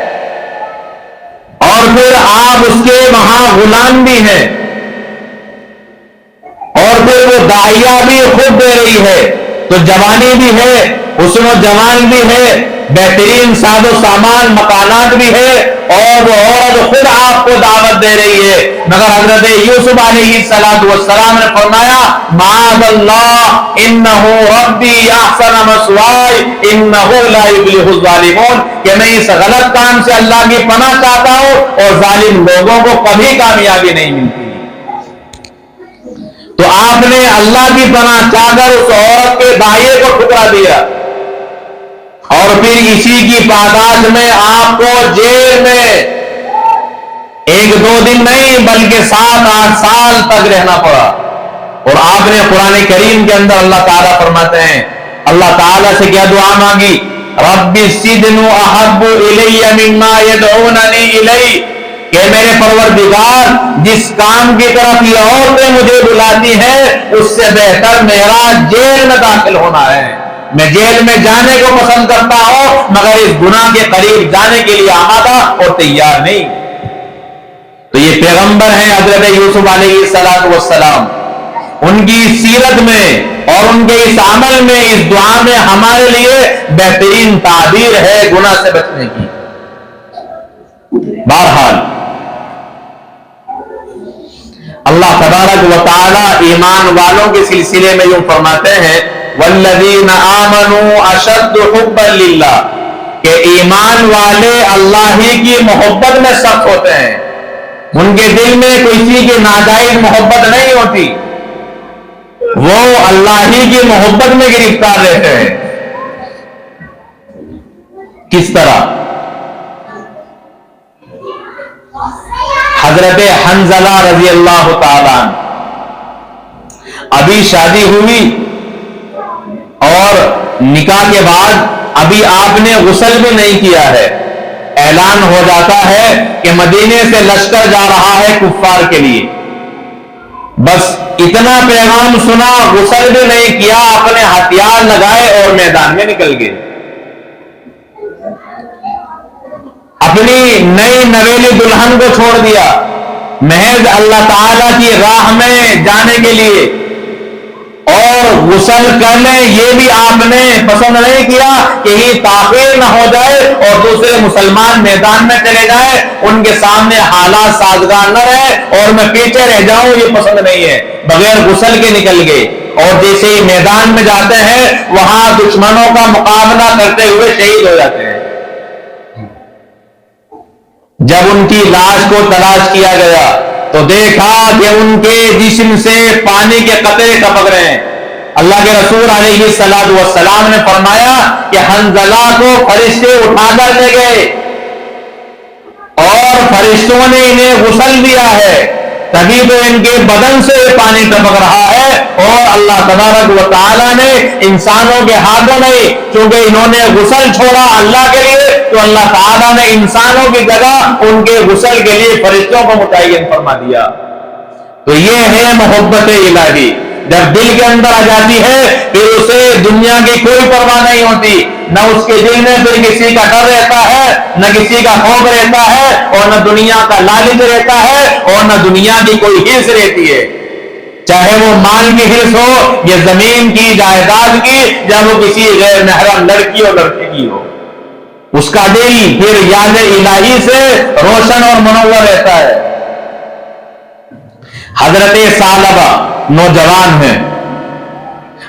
A: اور پھر آپ اس کے وہاں غلام بھی ہیں، اور پھر وہ داعیہ بھی خود دے رہی ہے، تو جوانی بھی ہے، حسن و جمال بھی ہے، بہترین ساز و سامان مکانات بھی ہے، اور وہ عورت خود آپ کو دعوت دے رہی ہے، مگر حضرت یوسف علیہ السلام نے فرمایا معاذ اللہ انہ ربی احسن مثواي انہ لا یفلح الظالمون، کہ میں اس غلط کام سے اللہ کی پناہ چاہتا ہوں اور ظالم لوگوں کو کبھی کامیابی نہیں ملتی۔ تو آپ نے اللہ کی پناہ چاہ کر اس عورت کے داعیے کو ٹھکرا دیا، اور پھر اسی کی پاداش میں آپ کو جیل میں 1-2 دن نہیں بلکہ 7-8 سال تک رہنا پڑا۔ اور آپ نے قرآن کریم کے اندر اللہ تعالیٰ فرماتے ہیں، اللہ تعالیٰ سے کیا دعا مانگی، رب السجن احب الی مما یدعوننی الی، کہ میرے پروردگار جس کام کی طرف یہ عورتیں مجھے بلاتی ہیں اس سے بہتر میرا جیل میں داخل ہونا ہے، میں جیل میں جانے کو پسند کرتا ہوں مگر اس گناہ کے قریب جانے کے لیے آمادہ اور تیار نہیں۔ تو یہ پیغمبر ہیں حضرت یوسف علیہ السلام، ان کی سیرت میں اور ان کے اس عمل میں، اس دعا میں ہمارے لیے بہترین تعبیر ہے گناہ سے بچنے کی۔ بہرحال اللہ تبارک و تعالی ایمان والوں کے سلسلے میں یوں فرماتے ہیں والذین آمنوا اشد حبا للہ، کہ ایمان والے اللہ ہی کی محبت میں سخت ہوتے ہیں، ان کے دل میں کسی کی ناجائز محبت نہیں ہوتی، وہ اللہ ہی کی محبت میں گرفتار رہتے ہیں۔ کس طرح؟ حضرت حنظلہ رضی اللہ تعالیٰ ابھی شادی ہوئی اور نکاح کے بعد ابھی آپ نے غسل بھی نہیں کیا ہے، اعلان ہو جاتا ہے کہ مدینے سے لشکر جا رہا ہے کفار کے لیے، بس اتنا پیغام سنا، غسل بھی نہیں کیا، اپنے ہتھیار لگائے اور میدان میں نکل گئے، اپنی نئی نویلی دلہن کو چھوڑ دیا محض اللہ تعالیٰ کی راہ میں جانے کے لیے، اور غسل کر لیں یہ بھی آپ نے پسند نہیں کیا کہ یہ تاخیر نہ ہو جائے اور دوسرے مسلمان میدان میں چلے جائیں، ان کے سامنے حالات سازگار نہ رہے اور میں پیچھے رہ جاؤں، یہ پسند نہیں ہے، بغیر غسل کے نکل گئے، اور جیسے ہی میدان میں جاتے ہیں وہاں دشمنوں کا مقابلہ کرتے ہوئے شہید ہو جاتے ہیں۔ جب ان کی لاش کو تلاش کیا گیا تو دیکھا کہ ان کے جسم سے پانی کے قطرے ٹپک رہے ہیں، اللہ کے رسول علیہ السلام نے فرمایا کہ حنظلہ کو فرشتے اٹھا کر لے گئے اور فرشتوں نے انہیں غسل دیا ہے، تبھی تو ان کے بدن سے پانی ٹپک رہا ہے، اور اللہ تبارک و تعالیٰ نے انسانوں کے ہاتھوں نہیں، چونکہ انہوں نے غسل چھوڑا اللہ کے لیے، تو اللہ تعالیٰ نے انسانوں کی جگہ ان کے غسل کے لیے فرشتوں کو متعین فرما دیا۔ تو یہ ہے محبت الہی، جب دل کے اندر آ جاتی ہے پھر اسے دنیا کی کوئی پرواہ نہیں ہوتی، نہ اس کے دل میں پھر کسی کا ڈر رہتا ہے، نہ کسی کا خوف رہتا ہے، اور نہ دنیا کا لالچ رہتا ہے، اور نہ دنیا کی کوئی حرص رہتی ہے، چاہے وہ مال کی حرص ہو یا زمین کی، جائیداد کی، یا وہ کسی غیر محرم لڑکی اور لڑکے کی ہو، اس کا دل پھر یاد الہی سے روشن اور منور رہتا ہے۔ حضرت ثعلبہ نوجوان ہیں،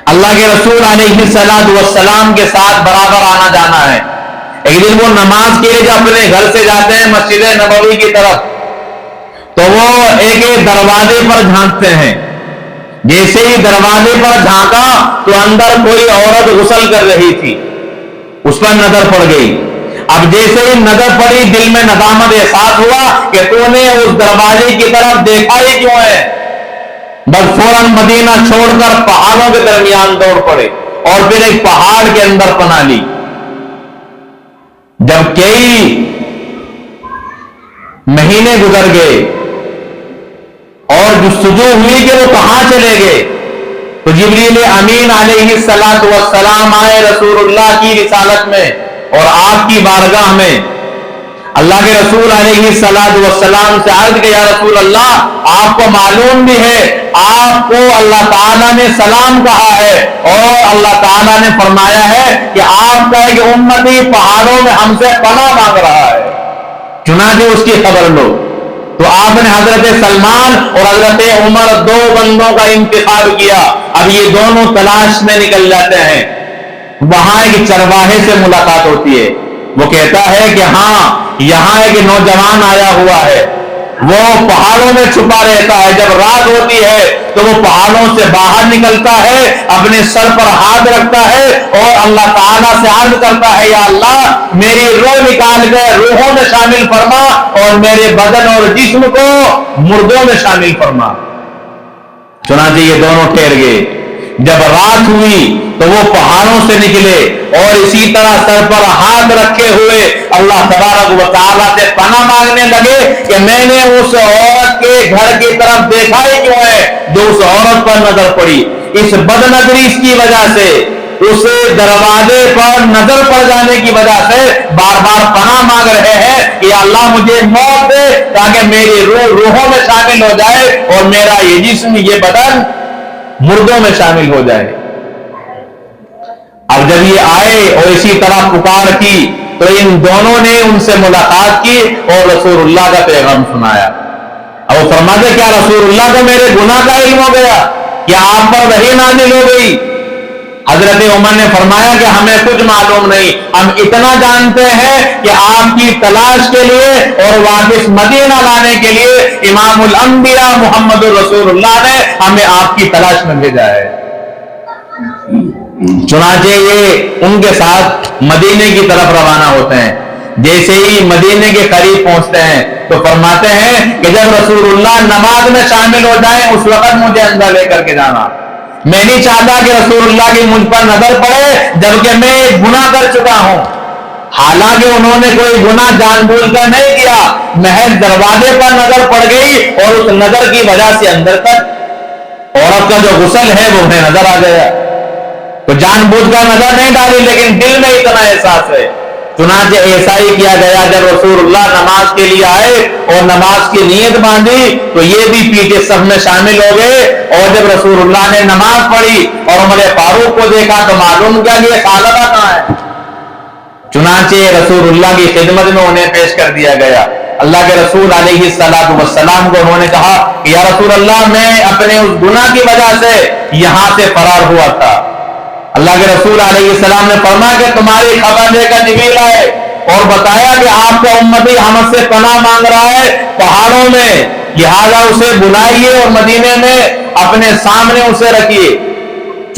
A: اللہ کے رسول علیہ السلام کے ساتھ برابر آنا جانا ہے۔ ایک دن وہ نماز کے لیے جب اپنے گھر سے جاتے ہیں مسجد نبوی کی طرف، تو وہ ایک دروازے پر جھانکتے ہیں، جیسے ہی دروازے پر جھانکا تو اندر کوئی عورت غسل کر رہی تھی، اس پر نظر پڑ گئی۔ اب جیسے ہی نظر پڑی دل میں ندامت احساس ہوا کہ تو نے اس دروازے کی طرف دیکھا ہی کیوں ہے، بس فوراً مدینہ چھوڑ کر پہاڑوں کے درمیان دوڑ پڑے اور پھر ایک پہاڑ کے اندر پناہ لی۔ جب کئی مہینے گزر گئے اور جستجو ہوئی کہ وہ کہاں چلے گئے، تو جبریل امین علیہ السلام آئے رسول اللہ کی رسالت میں اور آپ کی بارگاہ میں۔ اللہ کے رسول علیہ السلام سے عرض کہ یا رسول اللہ، آپ کو معلوم بھی ہے آپ کو اللہ تعالیٰ نے سلام کہا ہے، اور اللہ تعالیٰ نے فرمایا ہے کہ آپ کا ایک امتی پہاڑوں میں ہم سے پناہ مانگ رہا ہے، چنانچہ اس کی خبر لو۔ تو آپ نے حضرت سلمان اور حضرت عمر دو بندوں کا انتخاب کیا۔ اب یہ دونوں تلاش میں نکل جاتے ہیں، وہاں ایک چرواہے سے ملاقات ہوتی ہے، وہ کہتا ہے کہ ہاں یہاں ایک نوجوان آیا ہوا ہے، وہ پہاڑوں میں چھپا رہتا ہے، جب رات ہوتی ہے تو وہ پہاڑوں سے باہر نکلتا ہے، اپنے سر پر ہاتھ رکھتا ہے اور اللہ تعالیٰ سے عرض کرتا ہے یا اللہ میری روح نکال کر روحوں میں شامل فرما اور میرے بدن اور جسم کو مردوں میں شامل فرما۔ چنانچہ یہ دونوں ٹھہر گئے، جب رات ہوئی تو وہ پہاڑوں سے نکلے اور اسی طرح سر پر ہاتھ رکھے ہوئے اللہ تبارک و تعالیٰ سے پناہ مانگنے لگے کہ میں نے اس عورت کے گھر کی طرف دیکھا ہی کیوں ہے جو اس عورت پر نظر پڑی، اس بد نظری کی وجہ سے، اس دروازے پر نظر پڑ جانے کی وجہ سے بار بار پناہ مانگ رہے ہیں کہ اللہ مجھے موت دے تاکہ میری روح روحوں میں شامل ہو جائے اور میرا یہ جسم یہ بدن مردوں میں شامل ہو جائے۔ اب جب یہ آئے اور اسی طرح پکار کی تو ان دونوں نے ان سے ملاقات کی اور رسول اللہ کا پیغام سنایا۔ اب وہ فرماتے کیا رسول اللہ کو میرے گناہ کا علم ہو گیا، کیا آپ پر وحی نازل ہو گئی؟ حضرت عمر نے فرمایا کہ ہمیں کچھ معلوم نہیں، ہم اتنا جانتے ہیں کہ آپ کی تلاش کے لیے اور واپس مدینہ لانے کے لیے امام الانبیاء محمد رسول اللہ نے ہمیں آپ کی تلاش میں بھیجا ہے۔ چنانچہ یہ ان کے ساتھ مدینے کی طرف روانہ ہوتے ہیں۔ جیسے ہی مدینے کے قریب پہنچتے ہیں تو فرماتے ہیں کہ جب رسول اللہ نماز میں شامل ہو جائیں اس وقت مجھے اندر لے کر کے جانا، میں نہیں چاہتا کہ رسول اللہ کی مجھ پر نظر پڑے جبکہ میں ایک گناہ کر چکا ہوں۔ حالانکہ انہوں نے کوئی گناہ جان بوجھ کر نہیں کیا، محض دروازے پر نظر پڑ گئی اور اس نظر کی وجہ سے اندر تک عورت کا جو غسل ہے وہ انہیں نظر آ گیا، تو جان بوجھ کر نظر نہیں ڈالی لیکن دل میں اتنا احساس ہے۔ چنانچہ ایسا ہی کیا گیا، جب رسول اللہ نماز کے لیے آئے اور نماز کی نیت باندھی تو یہ بھی پیچھے صف میں شامل ہو گئے، اور جب رسول اللہ نے نماز پڑھی اور عمر فاروق کو دیکھا تو معلوم کیا کہ ثعلبہ کہاں ہے۔ چنانچہ رسول اللہ کی خدمت میں انہیں پیش کر دیا گیا۔ اللہ کے رسول علیہ السلام کو انہوں نے کہا کہ یا رسول اللہ میں اپنے اس گناہ کی وجہ سے یہاں سے فرار ہوا تھا۔ اللہ کے رسول علیہ السلام نے فرمایا کہ تمہاری خبر لے کر جبریل آئے اور بتایا کہ آپ کا امتی ہم سے پناہ مانگ رہا ہے پہاڑوں میں، لہذا اسے بلائیے اور مدینے میں اپنے سامنے اسے رکھیے۔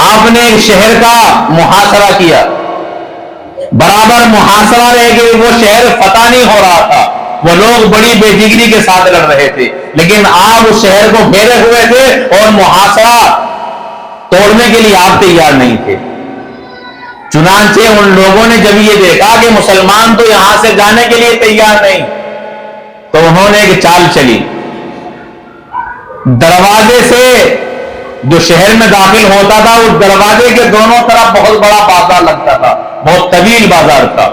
A: آپ نے ایک شہر کا محاصرہ کیا، برابر محاصرہ رہ کہ وہ شہر فتح نہیں ہو رہا تھا، وہ لوگ بڑی بے جگری کے ساتھ لڑ رہے تھے، لیکن آپ اس شہر کو گھیرے ہوئے تھے اور محاصرہ توڑنے کے لیے آپ تیار نہیں تھے۔ چنانچہ ان لوگوں نے جب یہ دیکھا کہ مسلمان تو یہاں سے جانے کے لیے تیار نہیں، تو انہوں نے ایک چال چلی، دروازے سے جو شہر میں داخل ہوتا تھا اس دروازے کے دونوں طرف بہت بڑا بازار لگتا تھا، بہت طویل بازار تھا،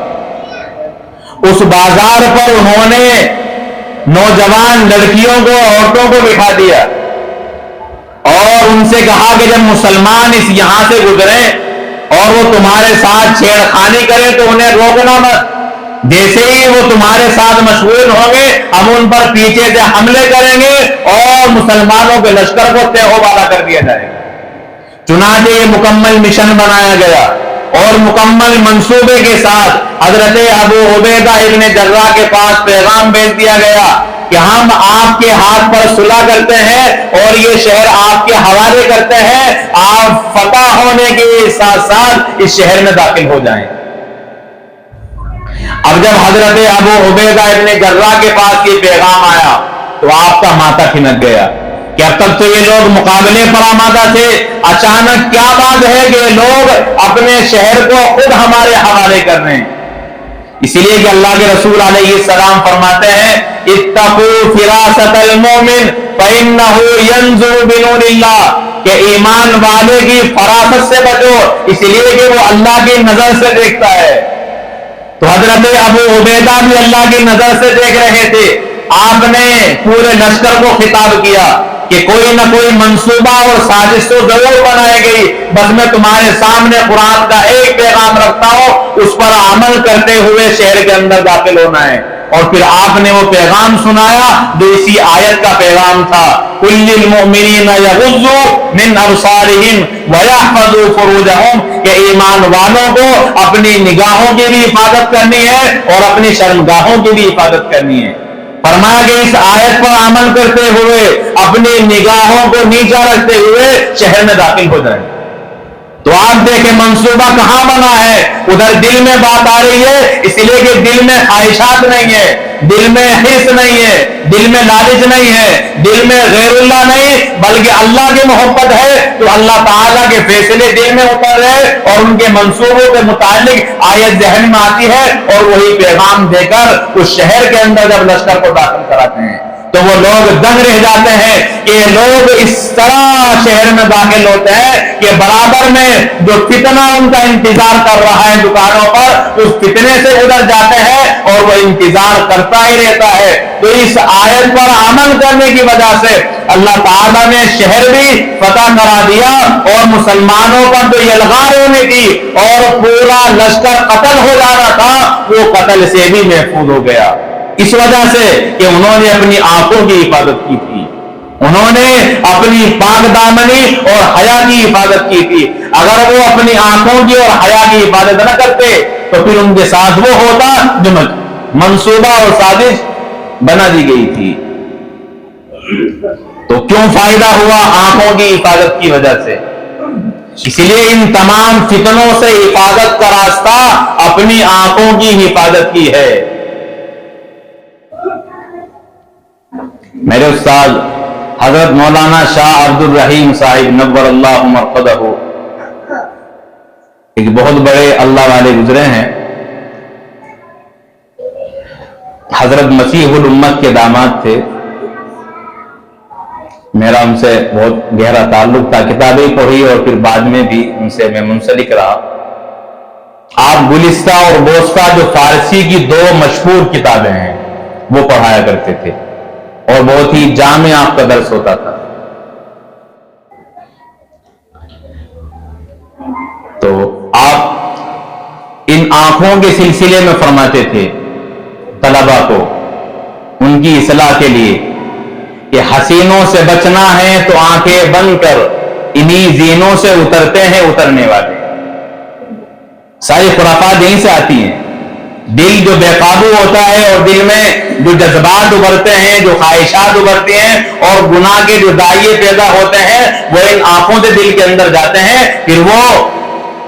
A: اس بازار پر انہوں نے نوجوان لڑکیوں کو، عورتوں کو بٹھا دیا اور ان سے کہا کہ جب مسلمان اس یہاں سے گزریں اور وہ تمہارے ساتھ چھیڑخانی کریں تو انہیں روکنا مت، جیسے ہی وہ تمہارے ساتھ مشغول ہوں گے ہم ان پر پیچھے سے حملے کریں گے اور مسلمانوں کے لشکر کو تہو بالا کر دیا جائے گا۔ چنانچہ یہ مکمل مشن بنایا گیا اور مکمل منصوبے کے ساتھ حضرت ابو عبیدہ ابن جراح کے پاس پیغام بھیج دیا گیا کہ ہم آپ کے ہاتھ پر صلح کرتے ہیں اور یہ شہر آپ کے حوالے کرتے ہیں، آپ فتح ہونے کے ساتھ ساتھ اس شہر میں داخل ہو جائیں۔ اب جب حضرت ابو عبیدہ ابن جراح کے پاس یہ پیغام آیا تو آپ کا ماتھا ٹھنک گیا کہ اب تک تو یہ لوگ مقابلے پر آمادہ تھے، اچانک کیا بات ہے کہ یہ لوگ اپنے شہر کو خود ہمارے حوالے کر رہے ہیں۔ اسی لیے کہ اللہ کے رسول علیہ السلام فرماتے ہیں اتقوا فراست المؤمن فإنه ينظر بنور اللہ، کہ ایمان والے کی فراست سے بچو اس لیے کہ وہ اللہ کی نظر سے دیکھتا ہے۔ تو حضرت ابو عبیدہ بھی اللہ کی نظر سے دیکھ رہے تھے۔ آپ نے پورے لشکر کو خطاب کیا کہ کوئی نہ کوئی منصوبہ اور سازش تو ضرور بنائے گئی، بس میں تمہارے سامنے قرآن کا ایک پیغام رکھتا ہوں، اس پر عمل کرتے ہوئے شہر کے اندر داخل ہونا ہے۔ اور پھر آپ نے وہ پیغام سنایا جو اسی آیت کا پیغام تھا قُلْ لِلْمُؤْمِنِينَ يَغُضُّوا مِنْ أَبْصَارِهِمْ وَيَحْفَظُوا فُرُوجَهُمْ، کہ ایمان والوں کو اپنی نگاہوں کی بھی حفاظت کرنی ہے اور اپنی شرمگاہوں کی بھی حفاظت کرنی ہے۔ فرمایا کہ اس آیت پر عمل کرتے ہوئے اپنی نگاہوں کو نیچا رکھتے ہوئے شہر میں داخل ہو جائیں۔ تو آپ دیکھیں منصوبہ کہاں بنا ہے، ادھر دل میں بات آ رہی ہے، اس لیے کہ دل میں خواہشات نہیں ہے، دل میں حرص نہیں ہے، دل میں لالچ نہیں ہے، دل میں غیر اللہ نہیں بلکہ اللہ کی محبت ہے، تو اللہ تعالیٰ کے فیصلے دل میں اتر رہے اور ان کے منصوبوں کے متعلق آیت ذہن میں آتی ہے اور وہی پیغام دے کر اس شہر کے اندر جب لشکر کو داخل کراتے ہیں تو وہ لوگ دنگ رہ جاتے ہیں کہ لوگ اس طرح شہر میں داخل ہوتے ہیں کہ برابر میں جو فتنہ ان کا انتظار کر رہا ہے دکانوں پر اس فتنے سے گزر جاتے ہیں اور وہ انتظار کرتا ہی رہتا ہے۔ تو اس آیت پر عمل کرنے کی وجہ سے اللہ تعالیٰ نے شہر بھی فتح کرا دیا اور مسلمانوں پر جو یلغار ہونے کی اور پورا لشکر قتل ہو جانا تھا وہ قتل سے بھی محفوظ ہو گیا، اس وجہ سے کہ انہوں نے اپنی آنکھوں کی حفاظت کی تھی، انہوں نے اپنی پاک دامنی اور حیا کی حفاظت کی تھی۔ اگر وہ اپنی آنکھوں کی اور حیا کی حفاظت نہ کرتے تو پھر ان کے ساتھ وہ ہوتا جو منصوبہ اور سازش بنا دی گئی تھی۔ تو کیوں فائدہ ہوا؟ آنکھوں کی حفاظت کی وجہ سے۔ اس لیے ان تمام فتنوں سے حفاظت کا راستہ اپنی آنکھوں کی حفاظت کی ہے۔ میرے استاد حضرت مولانا شاہ عبد الرحیم صاحب نور اللہ مرقدہ ایک بہت بڑے اللہ والے گزرے ہیں، حضرت مسیح الامت کے داماد تھے، میرا ان سے بہت گہرا تعلق تھا، کتابیں پڑھی اور پھر بعد میں بھی ان سے میں منسلک رہا۔ آپ گلستہ اور بوستہ جو فارسی کی دو مشہور کتابیں ہیں وہ پڑھایا کرتے تھے اور بہت ہی جامع آپ کا درس ہوتا تھا۔ تو آپ ان آنکھوں کے سلسلے میں فرماتے تھے طلبہ کو ان کی اصلاح کے لیے کہ حسینوں سے بچنا ہے تو آنکھیں بند کر، انہی زینوں سے اترتے ہیں اترنے والے۔ ساری خرافات یہیں سے آتی ہیں دل جو بے قابو ہوتا ہے اور دل میں جو جذبات ابھرتے ہیں، جو خواہشات ابھرتی ہیں اور گناہ کے جو دائیں پیدا ہوتے ہیں، وہ ان آنکھوں سے دل کے اندر جاتے ہیں، پھر وہ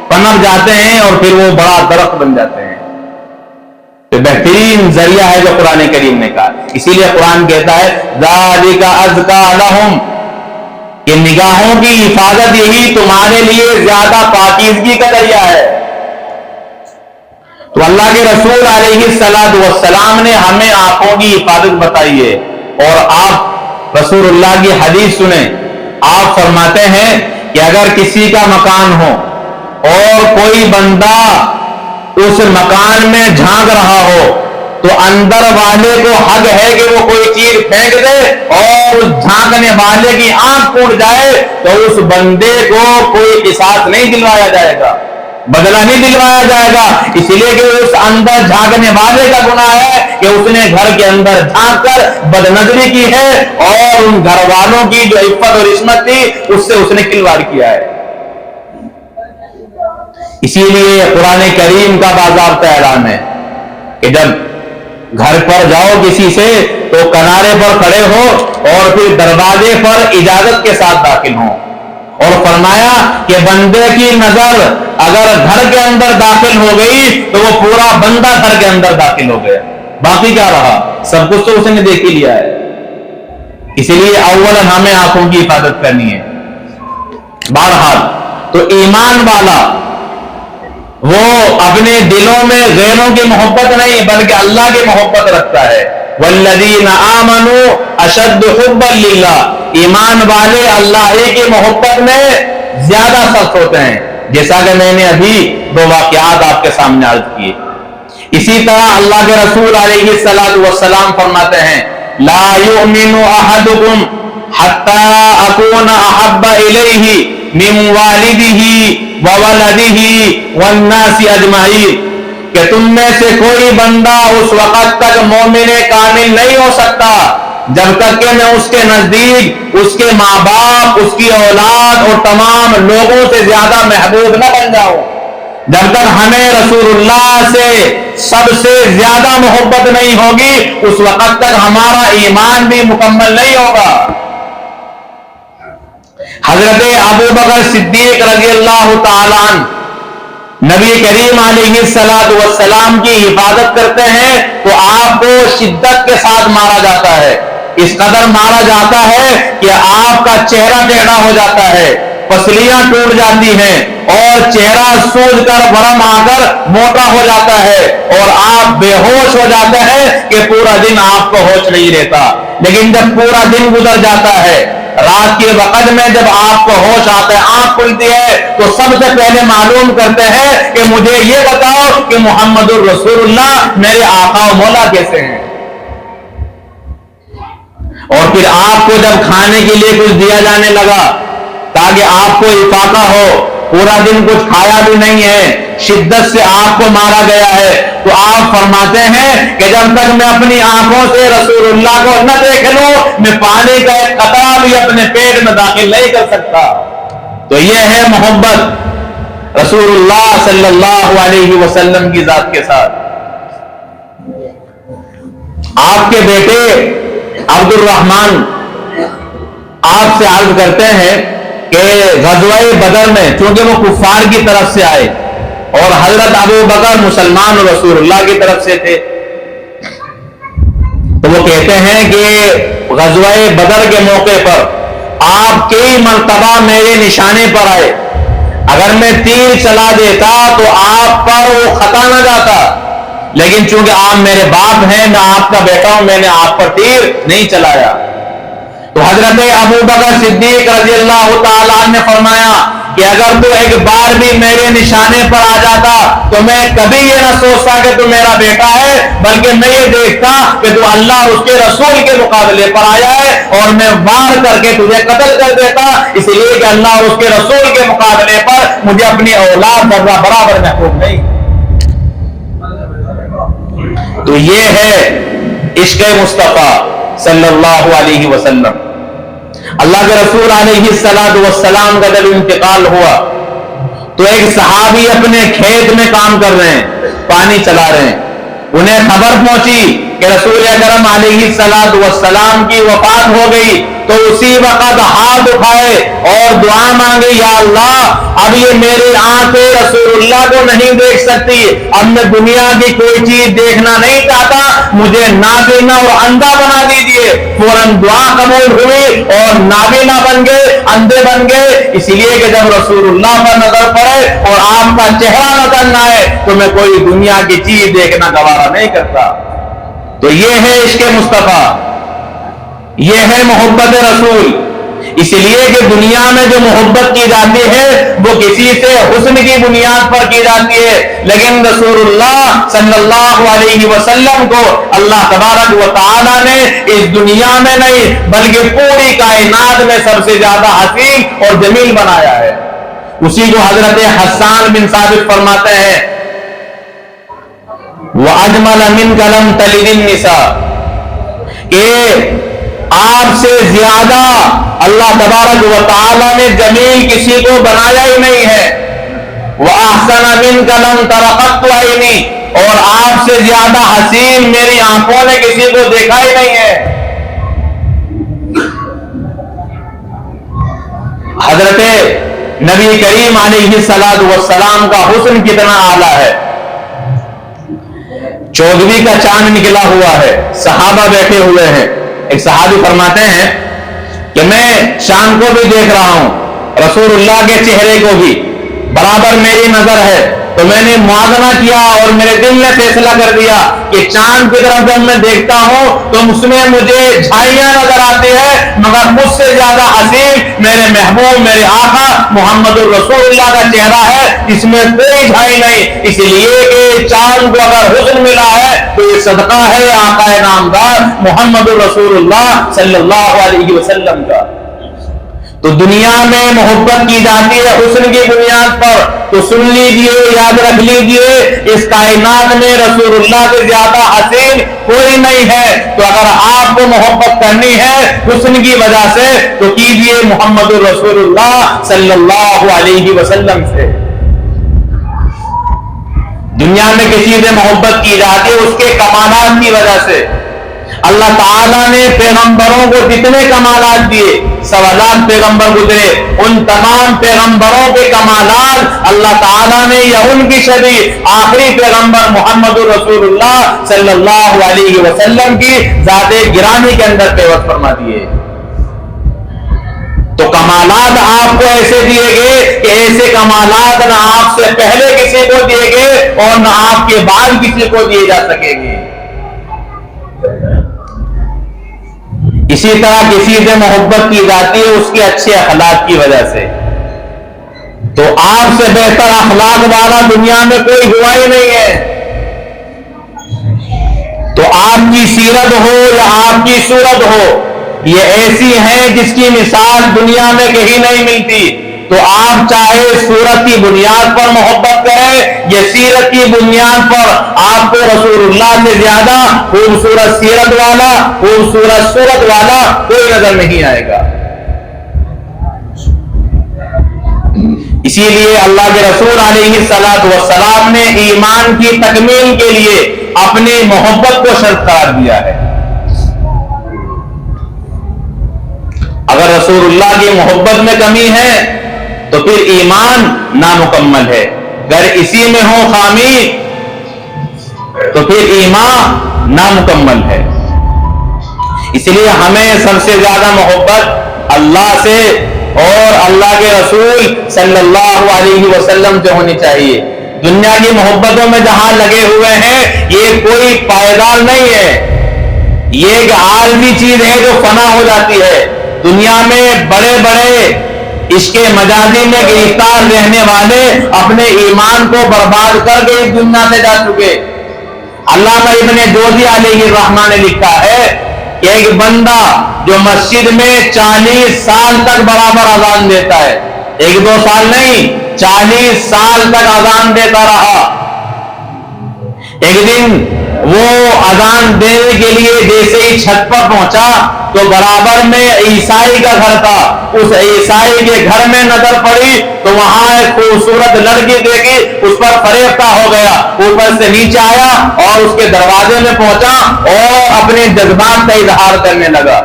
A: پنپ جاتے ہیں اور پھر وہ بڑا درخت بن جاتے ہیں۔ تو بہترین ذریعہ ہے جو قرآن کریم نے کہا، اسی لیے قرآن کہتا ہے ذالک ازکیٰ لہم، کہ نگاہوں کی حفاظت یہی تمہارے لیے زیادہ پاکیزگی کا ذریعہ ہے۔ تو اللہ کے رسول علیہ السلام نے ہمیں آنکھوں کی حفاظت بتائی ہے، اور آپ رسول اللہ کی حدیث سنیں، آپ فرماتے ہیں کہ اگر کسی کا مکان ہو اور کوئی بندہ اس مکان میں جھانک رہا ہو تو اندر والے کو حق ہے کہ وہ کوئی چیز پھینک دے اور اس جھانکنے والے کی آنکھ ٹوٹ جائے تو اس بندے کو کوئی قصاص نہیں دلوایا جائے گا، بدلہ نہیں دلوایا جائے گا، اس لیے کہ اس اندر جھانکنے والے کا گناہ ہے کہ اس نے گھر کے اندر جھانک کر بدنظری کی ہے اور ان گھر والوں کی جو عفت اور عصمت تھی اس سے اس نے کھلواڑ کیا ہے۔ اسی لیے قرآن کریم کا باضابطہ اعلان ہے کہ جب گھر پر جاؤ کسی سے تو کنارے پر کھڑے ہو اور پھر دروازے پر اجازت کے ساتھ داخل ہو، اور فرمایا کہ بندے کی نظر اگر گھر کے اندر داخل ہو گئی تو وہ پورا بندہ گھر کے اندر داخل ہو گیا، باقی کیا رہا، سب کچھ تو اس نے دیکھ لیا ہے۔ اسی لیے اولا ہمیں آنکھوں کی حفاظت کرنی ہے۔ بہرحال تو ایمان والا وہ اپنے دلوں میں غیروں کی محبت نہیں بلکہ اللہ کی محبت رکھتا ہے۔ والذین آمنوا اشد حبا للہ، ایمان والے اللہ ہی کی محبت میں زیادہ سخت ہوتے ہیں، جیسا کہ میں نے ابھی دو واقعات آپ کے سامنے عرض کیے۔ اسی طرح اللہ کے رسول علیہ السلام فرماتے ہیں لا یؤمن احدکم حتی اکون احب الیہ من والدہ وولدہ والناس اجمعین، کہ تم میں سے کوئی بندہ اس وقت تک مومن کامل نہیں ہو سکتا جب تک کہ میں اس کے نزدیک اس کے ماں باپ، اس کی اولاد اور تمام لوگوں سے زیادہ محبوب نہ بن جاؤں۔ جب تک ہمیں رسول اللہ سے سب سے زیادہ محبت نہیں ہوگی اس وقت تک ہمارا ایمان بھی مکمل نہیں ہوگا۔ حضرت ابوبکر صدیق رضی اللہ تعالیٰ عنہ نبی کریم علیہ السلام کی حفاظت کرتے ہیں تو آپ کو شدت کے ساتھ مارا جاتا ہے، اس قدر مارا جاتا ہے کہ آپ کا چہرہ ٹیڑھا ہو جاتا ہے، پسلیاں ٹوٹ جاتی ہیں اور چہرہ سوج کر ورم آ کر موٹا ہو جاتا ہے اور آپ بے ہوش ہو جاتے ہیں کہ پورا دن آپ کو ہوش نہیں رہتا۔ لیکن جب پورا دن گزر جاتا ہے، رات کے وقت میں جب آپ کو ہوش آتا ہے، آنکھ کھلتی ہے تو سب سے پہلے معلوم کرتے ہیں کہ مجھے یہ بتاؤ کہ محمد الرسول اللہ میرے آقا و مولا کیسے ہیں۔ اور پھر آپ کو جب کھانے کے لیے کچھ دیا جانے لگا تاکہ آپ کو افاقہ ہو، پورا دن کچھ کھایا بھی نہیں ہے، شدت سے آپ کو مارا گیا ہے، تو آپ فرماتے ہیں کہ جب تک میں اپنی آنکھوں سے رسول اللہ کو نہ دیکھ لوں میں پانی کا ایک قطرہ بھی اپنے پیٹ میں داخل نہیں کر سکتا۔ تو یہ ہے محبت رسول اللہ صلی اللہ علیہ وسلم کی ذات کے ساتھ۔ آپ کے بیٹے عبد الرحمن آپ سے عرض کرتے ہیں کہ غزوہ بدر میں چونکہ وہ کفار کی طرف سے آئے اور حضرت ابو بکر مسلمان رسول اللہ کی طرف سے تھے، تو وہ کہتے ہیں کہ غزوہ بدر کے موقع پر آپ کئی مرتبہ میرے نشانے پر آئے، اگر میں تیر چلا دیتا تو آپ پر وہ خطا نہ جاتا، لیکن چونکہ آپ میرے باپ ہیں، میں آپ کا بیٹا ہوں، میں نے آپ پر تیر نہیں چلایا۔ تو حضرت ابو بکر صدیق رضی اللہ تعالیٰ عنہ نے فرمایا کہ اگر تو ایک بار بھی میرے نشانے پر آ جاتا تو میں کبھی یہ نہ سوچتا کہ تو میرا بیٹا ہے، بلکہ میں یہ دیکھتا کہ تو اللہ اور اس کے رسول کے مقابلے پر آیا ہے اور میں وار کر کے تجھے قتل کر دیتا، اس لیے کہ اللہ اور اس کے رسول کے مقابلے پر مجھے اپنی اولاد ذرہ برابر محبوب نہیں۔ تو یہ ہے عشق مصطفیٰ صلی اللہ علیہ وسلم۔ اللہ کے رسول علیہ السلام کا جب انتقال ہوا تو ایک صحابی اپنے کھیت میں کام کر رہے ہیں، پانی چلا رہے ہیں، انہیں خبر پہنچی کہ رسول اکرم علیہ السلام کی وفات ہو گئی تو اسی وقت ہاتھ اٹھائے اور دعا مانگی، یا اللہ اب یہ میری آنکھیں رسول اللہ کو نہیں دیکھ سکتی، اب میں دنیا کی کوئی چیز دیکھنا نہیں چاہتا، مجھے نابینا اور اندھا بنا دیجیے۔ فوراً دعا قبول ہوئی اور نابینا بن گئے، اندھے بن گئے، اس لیے کہ جب رسول اللہ پر نظر پڑے اور آپ کا چہرہ نظر نہ آئے تو میں کوئی دنیا کی چیز دیکھنا گوارا نہیں کرتا۔ تو یہ ہے عشق مصطفیٰ، یہ ہے محبت رسول۔ اس لیے کہ دنیا میں جو محبت کی جاتی ہے وہ کسی سے حسن کی بنیاد پر کی جاتی ہے، لیکن رسول اللہ صلی اللہ علیہ وسلم کو اللہ تبارک و تعالی نے اس دنیا میں نہیں بلکہ پوری کائنات میں سب سے زیادہ حسین اور جمیل بنایا ہے۔ اسی کو حضرت حسان بن ثابت فرماتے ہیں، وَأَجْمَلَ مِنْكَ لَمْ تَلِدِ النِّسَاء، کہ آپ سے زیادہ اللہ تبارک و تعالی نے جمیل کسی کو بنایا ہی نہیں ہے۔ وَأَحْسَنَ مِنْكَ لَمْ تَرَ قَطُّ عَيْنِي، اور آپ سے زیادہ حسین میری آنکھوں نے کسی کو دیکھا ہی نہیں ہے۔ حضرت نبی کریم علیہ السلام کا حسن کتنا اعلیٰ ہے۔ 14ویں کا چاند نکلا ہوا ہے، صحابہ بیٹھے ہوئے ہیں، ایک صحابی فرماتے ہیں کہ میں شام کو بھی دیکھ رہا ہوں، رسول اللہ کے چہرے کو بھی برابر میری نظر ہے، تو میں نے موازنہ کیا اور میرے دل نے فیصلہ کر دیا کہ چاند کی طرف جب میں دیکھتا ہوں تو اس میں مجھے جھائیاں نظر آتی ہے، مگر مجھ سے زیادہ حسین میرے محبوب میرے آقا محمد الرسول اللہ کا چہرہ ہے، اس میں کوئی جھائی نہیں۔ اس لیے کہ چاند کو اگر حسن ملا ہے تو یہ صدقہ ہے آقا نامدار محمد الرسول اللہ صلی اللہ علیہ وسلم کا۔ تو دنیا میں محبت کی جاتی ہے حسن کی بنیاد پر، تو سن لیجئے، یاد رکھ لیجئے، اس کائنات میں رسول اللہ سے زیادہ حسین کوئی نہیں ہے۔ تو اگر آپ کو محبت کرنی ہے حسن کی وجہ سے تو کیجئے محمد الرسول اللہ صلی اللہ علیہ وسلم سے۔ دنیا میں کسی سے محبت کی جاتی ہے اس کے کمالات کی وجہ سے۔ اللہ تعالیٰ نے پیغمبروں کو جتنے کمالات دیے، 1.25 پیغمبر گزرے، ان تمام پیغمبروں کے کمالات اللہ تعالیٰ نے یا ان کی شبیہ آخری پیغمبر محمد رسول اللہ صلی اللہ علیہ وسلم کی ذات گرامی کے اندر پیوست فرما دیے۔ تو کمالات آپ کو ایسے دیے گئے کہ ایسے کمالات نہ آپ سے پہلے کسی کو دیے گئے اور نہ آپ کے بعد کسی کو دیے جا سکیں گے۔ اسی طرح کسی سے محبت کی جاتی ہے اس کے اچھے اخلاق کی وجہ سے۔ تو آپ سے بہتر اخلاق والا دنیا میں کوئی ہوا ہی نہیں ہے۔ تو آپ کی سیرت ہو یا آپ کی صورت ہو، یہ ایسی ہے جس کی مثال دنیا میں کہیں نہیں ملتی۔ تو آپ چاہے صورت کی بنیاد پر محبت کریں یا سیرت کی بنیاد پر، آپ کو رسول اللہ سے زیادہ خوبصورت سیرت والا، خوبصورت صورت والا کوئی نظر نہیں آئے گا۔ اسی لیے اللہ کے رسول علیہ السلام نے ایمان کی تکمیل کے لیے اپنی محبت کو شرط قرار دیا ہے۔ اگر رسول اللہ کی محبت میں کمی ہے تو پھر ایمان نامکمل ہے، اگر اسی میں ہو خامی تو پھر ایمان نامکمل ہے۔ اس لیے ہمیں سب سے زیادہ محبت اللہ سے اور اللہ کے رسول صلی اللہ علیہ وسلم سے ہونی چاہیے۔ دنیا کی محبتوں میں جہاں لگے ہوئے ہیں یہ کوئی پائیدار نہیں ہے، یہ ایک عالمی چیز ہے جو فنا ہو جاتی ہے۔ دنیا میں بڑے بڑے عشق مجازی میں گرفتار رہنے والے اپنے ایمان کو برباد کر کے اس دنیا سے جا چکے۔ علامہ ابن جوزی علیہ الرحمہ نے لکھا ہے کہ ایک بندہ جو مسجد میں 40 سال تک برابر اذان دیتا ہے، 1-2 سال نہیں، 40 سال تک اذان دیتا رہا، ایک دن وہ اذان دینے کے لیے جیسے ہی چھت پر پہنچا تو برابر میں عیسائی کا گھر تھا. اس عیسائی کے گھر میں نظر پڑی تو وہاں ایک خوبصورت لڑکی دیکھی, اس پر فریفتہ ہو گیا, اوپر سے نیچے آیا اور اس کے دروازے میں پہنچا اور اپنے جذبات کا اظہار کرنے لگا.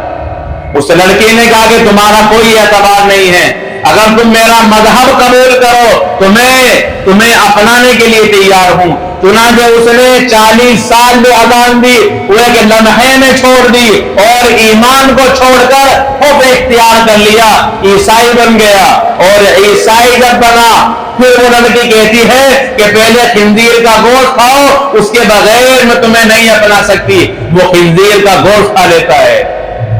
A: اس لڑکی نے کہا کہ تمہارا کوئی اعتبار نہیں ہے, اگر تم میرا مذہب قبول کرو تو میں تمہیں اپنانے کے لیے تیار ہوں. چنانچہ اس نے 40 سال جو اذان دی وہ ایک لمحے میں چھوڑ دی اور ایمان کو چھوڑ کر خود اختیار کر لیا, عیسائی بن گیا. اور عیسائی جب بنا پھر وہ لڑکی کہتی ہے کہ پہلے خنزیر کا گوشت کھاؤ, اس کے بغیر میں تمہیں نہیں اپنا سکتی. وہ خنزیر کا گوشت کھا لیتا ہے.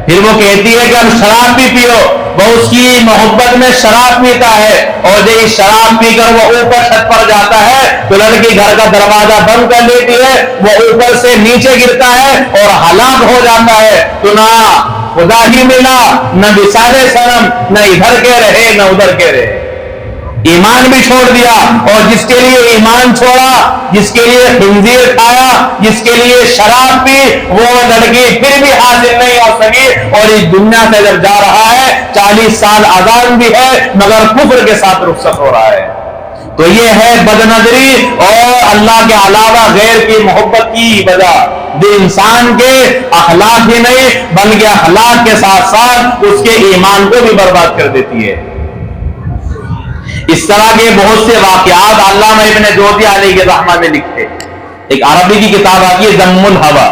A: پھر وہ کہتی ہے کہ اب شراب بھی پیو, وہ اس کی محبت میں شراب پیتا ہے اور جب شراب پی کر وہ اوپر چھت پر جاتا ہے تو لڑکی گھر کا دروازہ بند کر لیتی ہے, وہ اوپر سے نیچے گرتا ہے اور ہلاک ہو جاتا ہے. تو نہ خدا ہی ملا, نہ بسارے سنم, نہ ادھر کے رہے نہ ادھر کے رہے, ایمان بھی چھوڑ دیا. اور جس کے لیے ایمان چھوڑا, جس کے لیے خنزیر کھایا, جس کے لیے شراب پی, وہ لڑکی پھر بھی حاصل نہیں ہو سکی اور اس دنیا سے جب جا رہا ہے 40 سال اذان بھی ہے مگر کفر کے ساتھ رخصت ہو رہا ہے. تو یہ ہے بدنظری اور اللہ کے علاوہ غیر کی محبت کی وجہ. جو انسان کے اخلاق ہی نہیں بلکہ اخلاق کے ساتھ ساتھ اس کے ایمان کو بھی برباد کر دیتی ہے. اس طرح کے بہت سے واقعات علامہ ابن جوزی علیہ الرحمہ نے لکھے. ایک عربی کی کتاب آتی ہے ذم الہوی,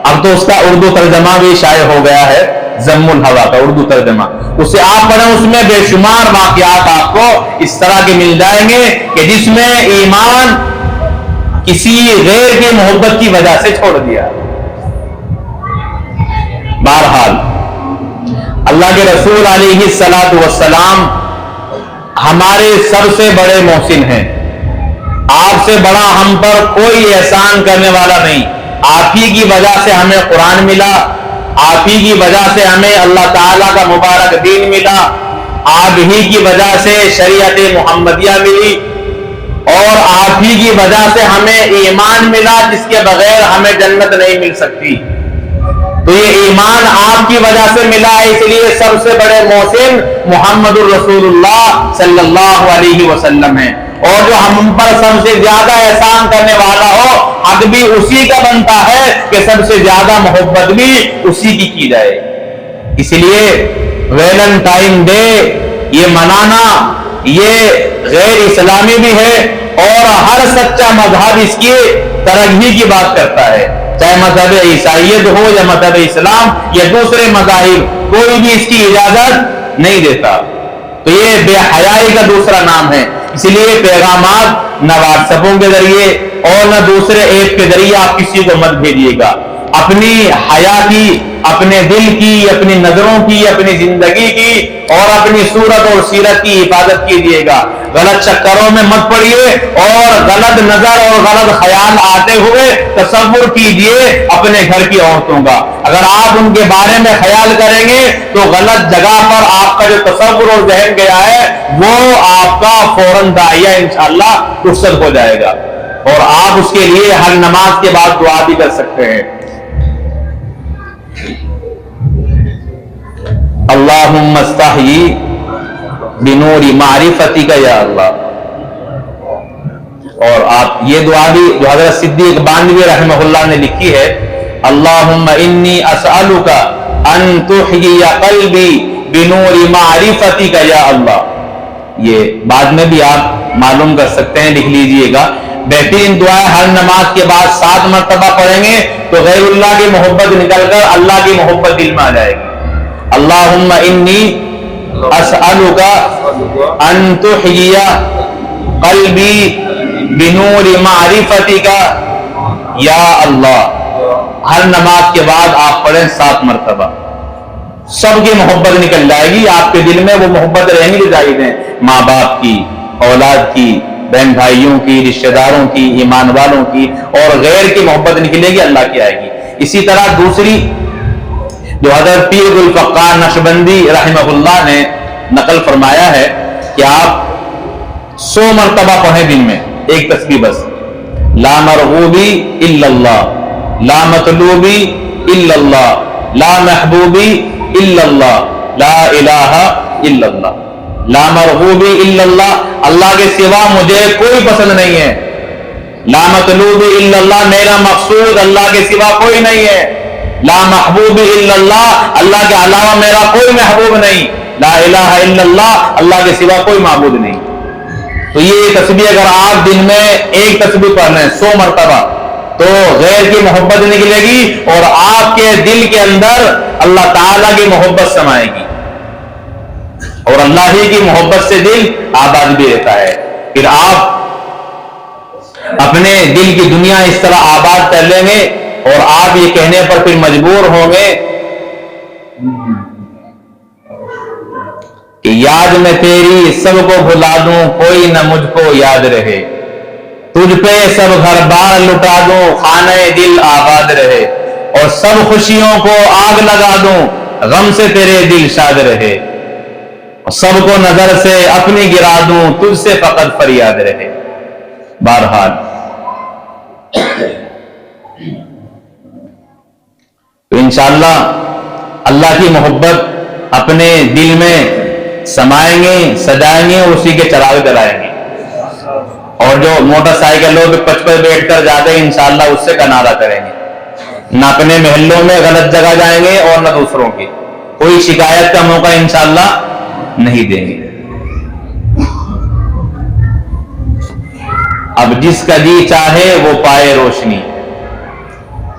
A: اب تو اس کا اردو ترجمہ بھی شائع ہو گیا ہے, ذم الہوی کا اردو ترجمہ. اسے آپ پڑھیں, اس میں بے شمار واقعات آپ کو اس طرح کے مل جائیں گے کہ جس میں ایمان کسی غیر کی محبت کی وجہ سے چھوڑ دیا. بہرحال اللہ کے رسول علیہ الصلوۃ والسلام ہمارے سب سے بڑے محسن ہیں. آپ سے بڑا ہم پر کوئی احسان کرنے والا نہیں. آپ ہی کی وجہ سے ہمیں قرآن ملا, آپ ہی کی وجہ سے ہمیں اللہ تعالیٰ کا مبارک دین ملا, آپ ہی کی وجہ سے شریعت محمدیہ ملی, اور آپ ہی کی وجہ سے ہمیں ایمان ملا جس کے بغیر ہمیں جنت نہیں مل سکتی. تو یہ ایمان آپ کی وجہ سے ملا ہے, اس لیے سب سے بڑے محسن محمد الرسول اللہ صلی اللہ علیہ وسلم ہیں. اور جو ہم پر سب سے زیادہ احسان کرنے والا ہو, حق بھی اسی کا بنتا ہے کہ سب سے زیادہ محبت بھی اسی کی جائے. اس لیے ویلنٹائن ڈے یہ منانا یہ غیر اسلامی بھی ہے اور ہر سچا مذہب اس کی ترقی کی بات کرتا ہے, چاہے مذہب عیسائیت ہو یا مذہب اسلام یا دوسرے مذاہب, کوئی بھی اس کی اجازت نہیں دیتا. تو یہ بے حیائی کا دوسرا نام ہے. اس لیے پیغامات نہ واٹس ایپوں کے ذریعے اور نہ دوسرے ایپ کے ذریعے آپ کسی کو مت بھیجیے گا. اپنی حیا کی, اپنے دل کی, اپنی نظروں کی, اپنی زندگی کی اور اپنی صورت اور سیرت کی حفاظت کیجیے گا. غلط چکروں میں مت پڑیے اور غلط نظر اور غلط خیال آتے ہوئے تصور کیجیے اپنے گھر کی عورتوں کا. اگر آپ ان کے بارے میں خیال کریں گے تو غلط جگہ پر آپ کا جو تصور اور ذہن گیا ہے وہ آپ کا فوراً داعیہ انشاءاللہ رخصت ہو جائے گا, اور آپ اس کے لیے ہر نماز کے بعد دعا بھی کر سکتے ہیں. اللہم استحیی بنور معرفتک یا اللہ. اور آپ یہ دعا بھی جو حضرت صدیق بانوی رحمہ اللہ نے لکھی ہے, اللہم انی اسألک ان تحیی قلبی بنور معرفتک یا اللہ. یہ بعد میں بھی آپ معلوم کر سکتے ہیں, لکھ لیجئے گا. بہترین دعا ہے, ہر نماز کے بعد 7 مرتبہ پڑھیں گے تو غیر اللہ کی محبت نکل کر اللہ کی محبت دل میں آ جائے گی. اللہم انی اسألک ان تحیی قلبی بنور معرفتک یا اللہ. ہر نماز کے بعد آپ پڑھیں 7 مرتبہ, سب کی محبت نکل جائے گی. آپ کے دل میں وہ محبت رہنی کی ظاہر ہے, ماں باپ کی, اولاد کی, بہن بھائیوں کی, رشتہ داروں کی, ایمان والوں کی, اور غیر کی محبت نکلے گی, اللہ کی آئے گی. اسی طرح دوسری جو حضرت پیر ذوالفقار نقشبندی رحمہ اللہ نے نقل فرمایا ہے کہ آپ 100 مرتبہ پڑھیں دن میں, ایک تسبیح بس. لا مرغوبی الا اللہ، لا مطلوبی الا اللہ، لا محبوبی الا اللہ، لا الہ الا اللہ۔ لا مرغوبی الا اللہ، اللہ کے سوا مجھے کوئی پسند نہیں ہے۔ لا مطلوبی الا اللہ، میرا مقصود اللہ کے سوا کوئی نہیں ہے۔ لا محبوبی الا اللہ، اللہ کے علاوہ میرا کوئی محبوب نہیں۔ لا الہ الا اللہ، اللہ کے سوا کوئی معبود نہیں۔ تو یہ تسبیح اگر آپ دن میں ایک تسبیح پڑھ لیں 100 مرتبہ تو غیر کی محبت نکلے گی اور آپ کے دل کے اندر اللہ تعالیٰ کی محبت سمائے گی، اور اللہ ہی کی محبت سے دل آباد بھی رہتا ہے۔ پھر آپ اپنے دل کی دنیا اس طرح آباد کر لیں گے اور آپ یہ کہنے پر پھر مجبور ہوں گے کہ یاد میں تیری سب کو بھلا دوں، کوئی نہ مجھ کو یاد رہے، تجھ پہ سب گھر بار لٹا دوں، خانہ دل آباد رہے، اور سب خوشیوں کو آگ لگا دوں، غم سے تیرے دل شاد رہے، اور سب کو نظر سے اپنی گرا دوں، تجھ سے فقط فریاد رہے۔ بہرحال تو انشاءاللہ اللہ کی محبت اپنے دل میں سمائیں گے، سجائیں گے، اور اسی کے چراغ جلائیں گے، اور جو موٹر سائیکل لوگ پچ پر بیٹھ کر جاتے ہیں انشاءاللہ اس سے کنارہ کریں گے، نہ اپنے محلوں میں غلط جگہ جائیں گے اور نہ دوسروں کی، کوئی شکایت کا موقع انشاءاللہ نہیں دیں گے۔ اب جس کا جی چاہے وہ پائے روشنی،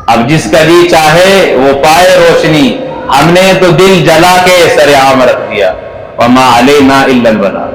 A: اب جس کا جی چاہے وہ پائے روشنی، ہم نے تو دل جلا کے سر عام رکھ دیا، وما علینا الا البلاغ۔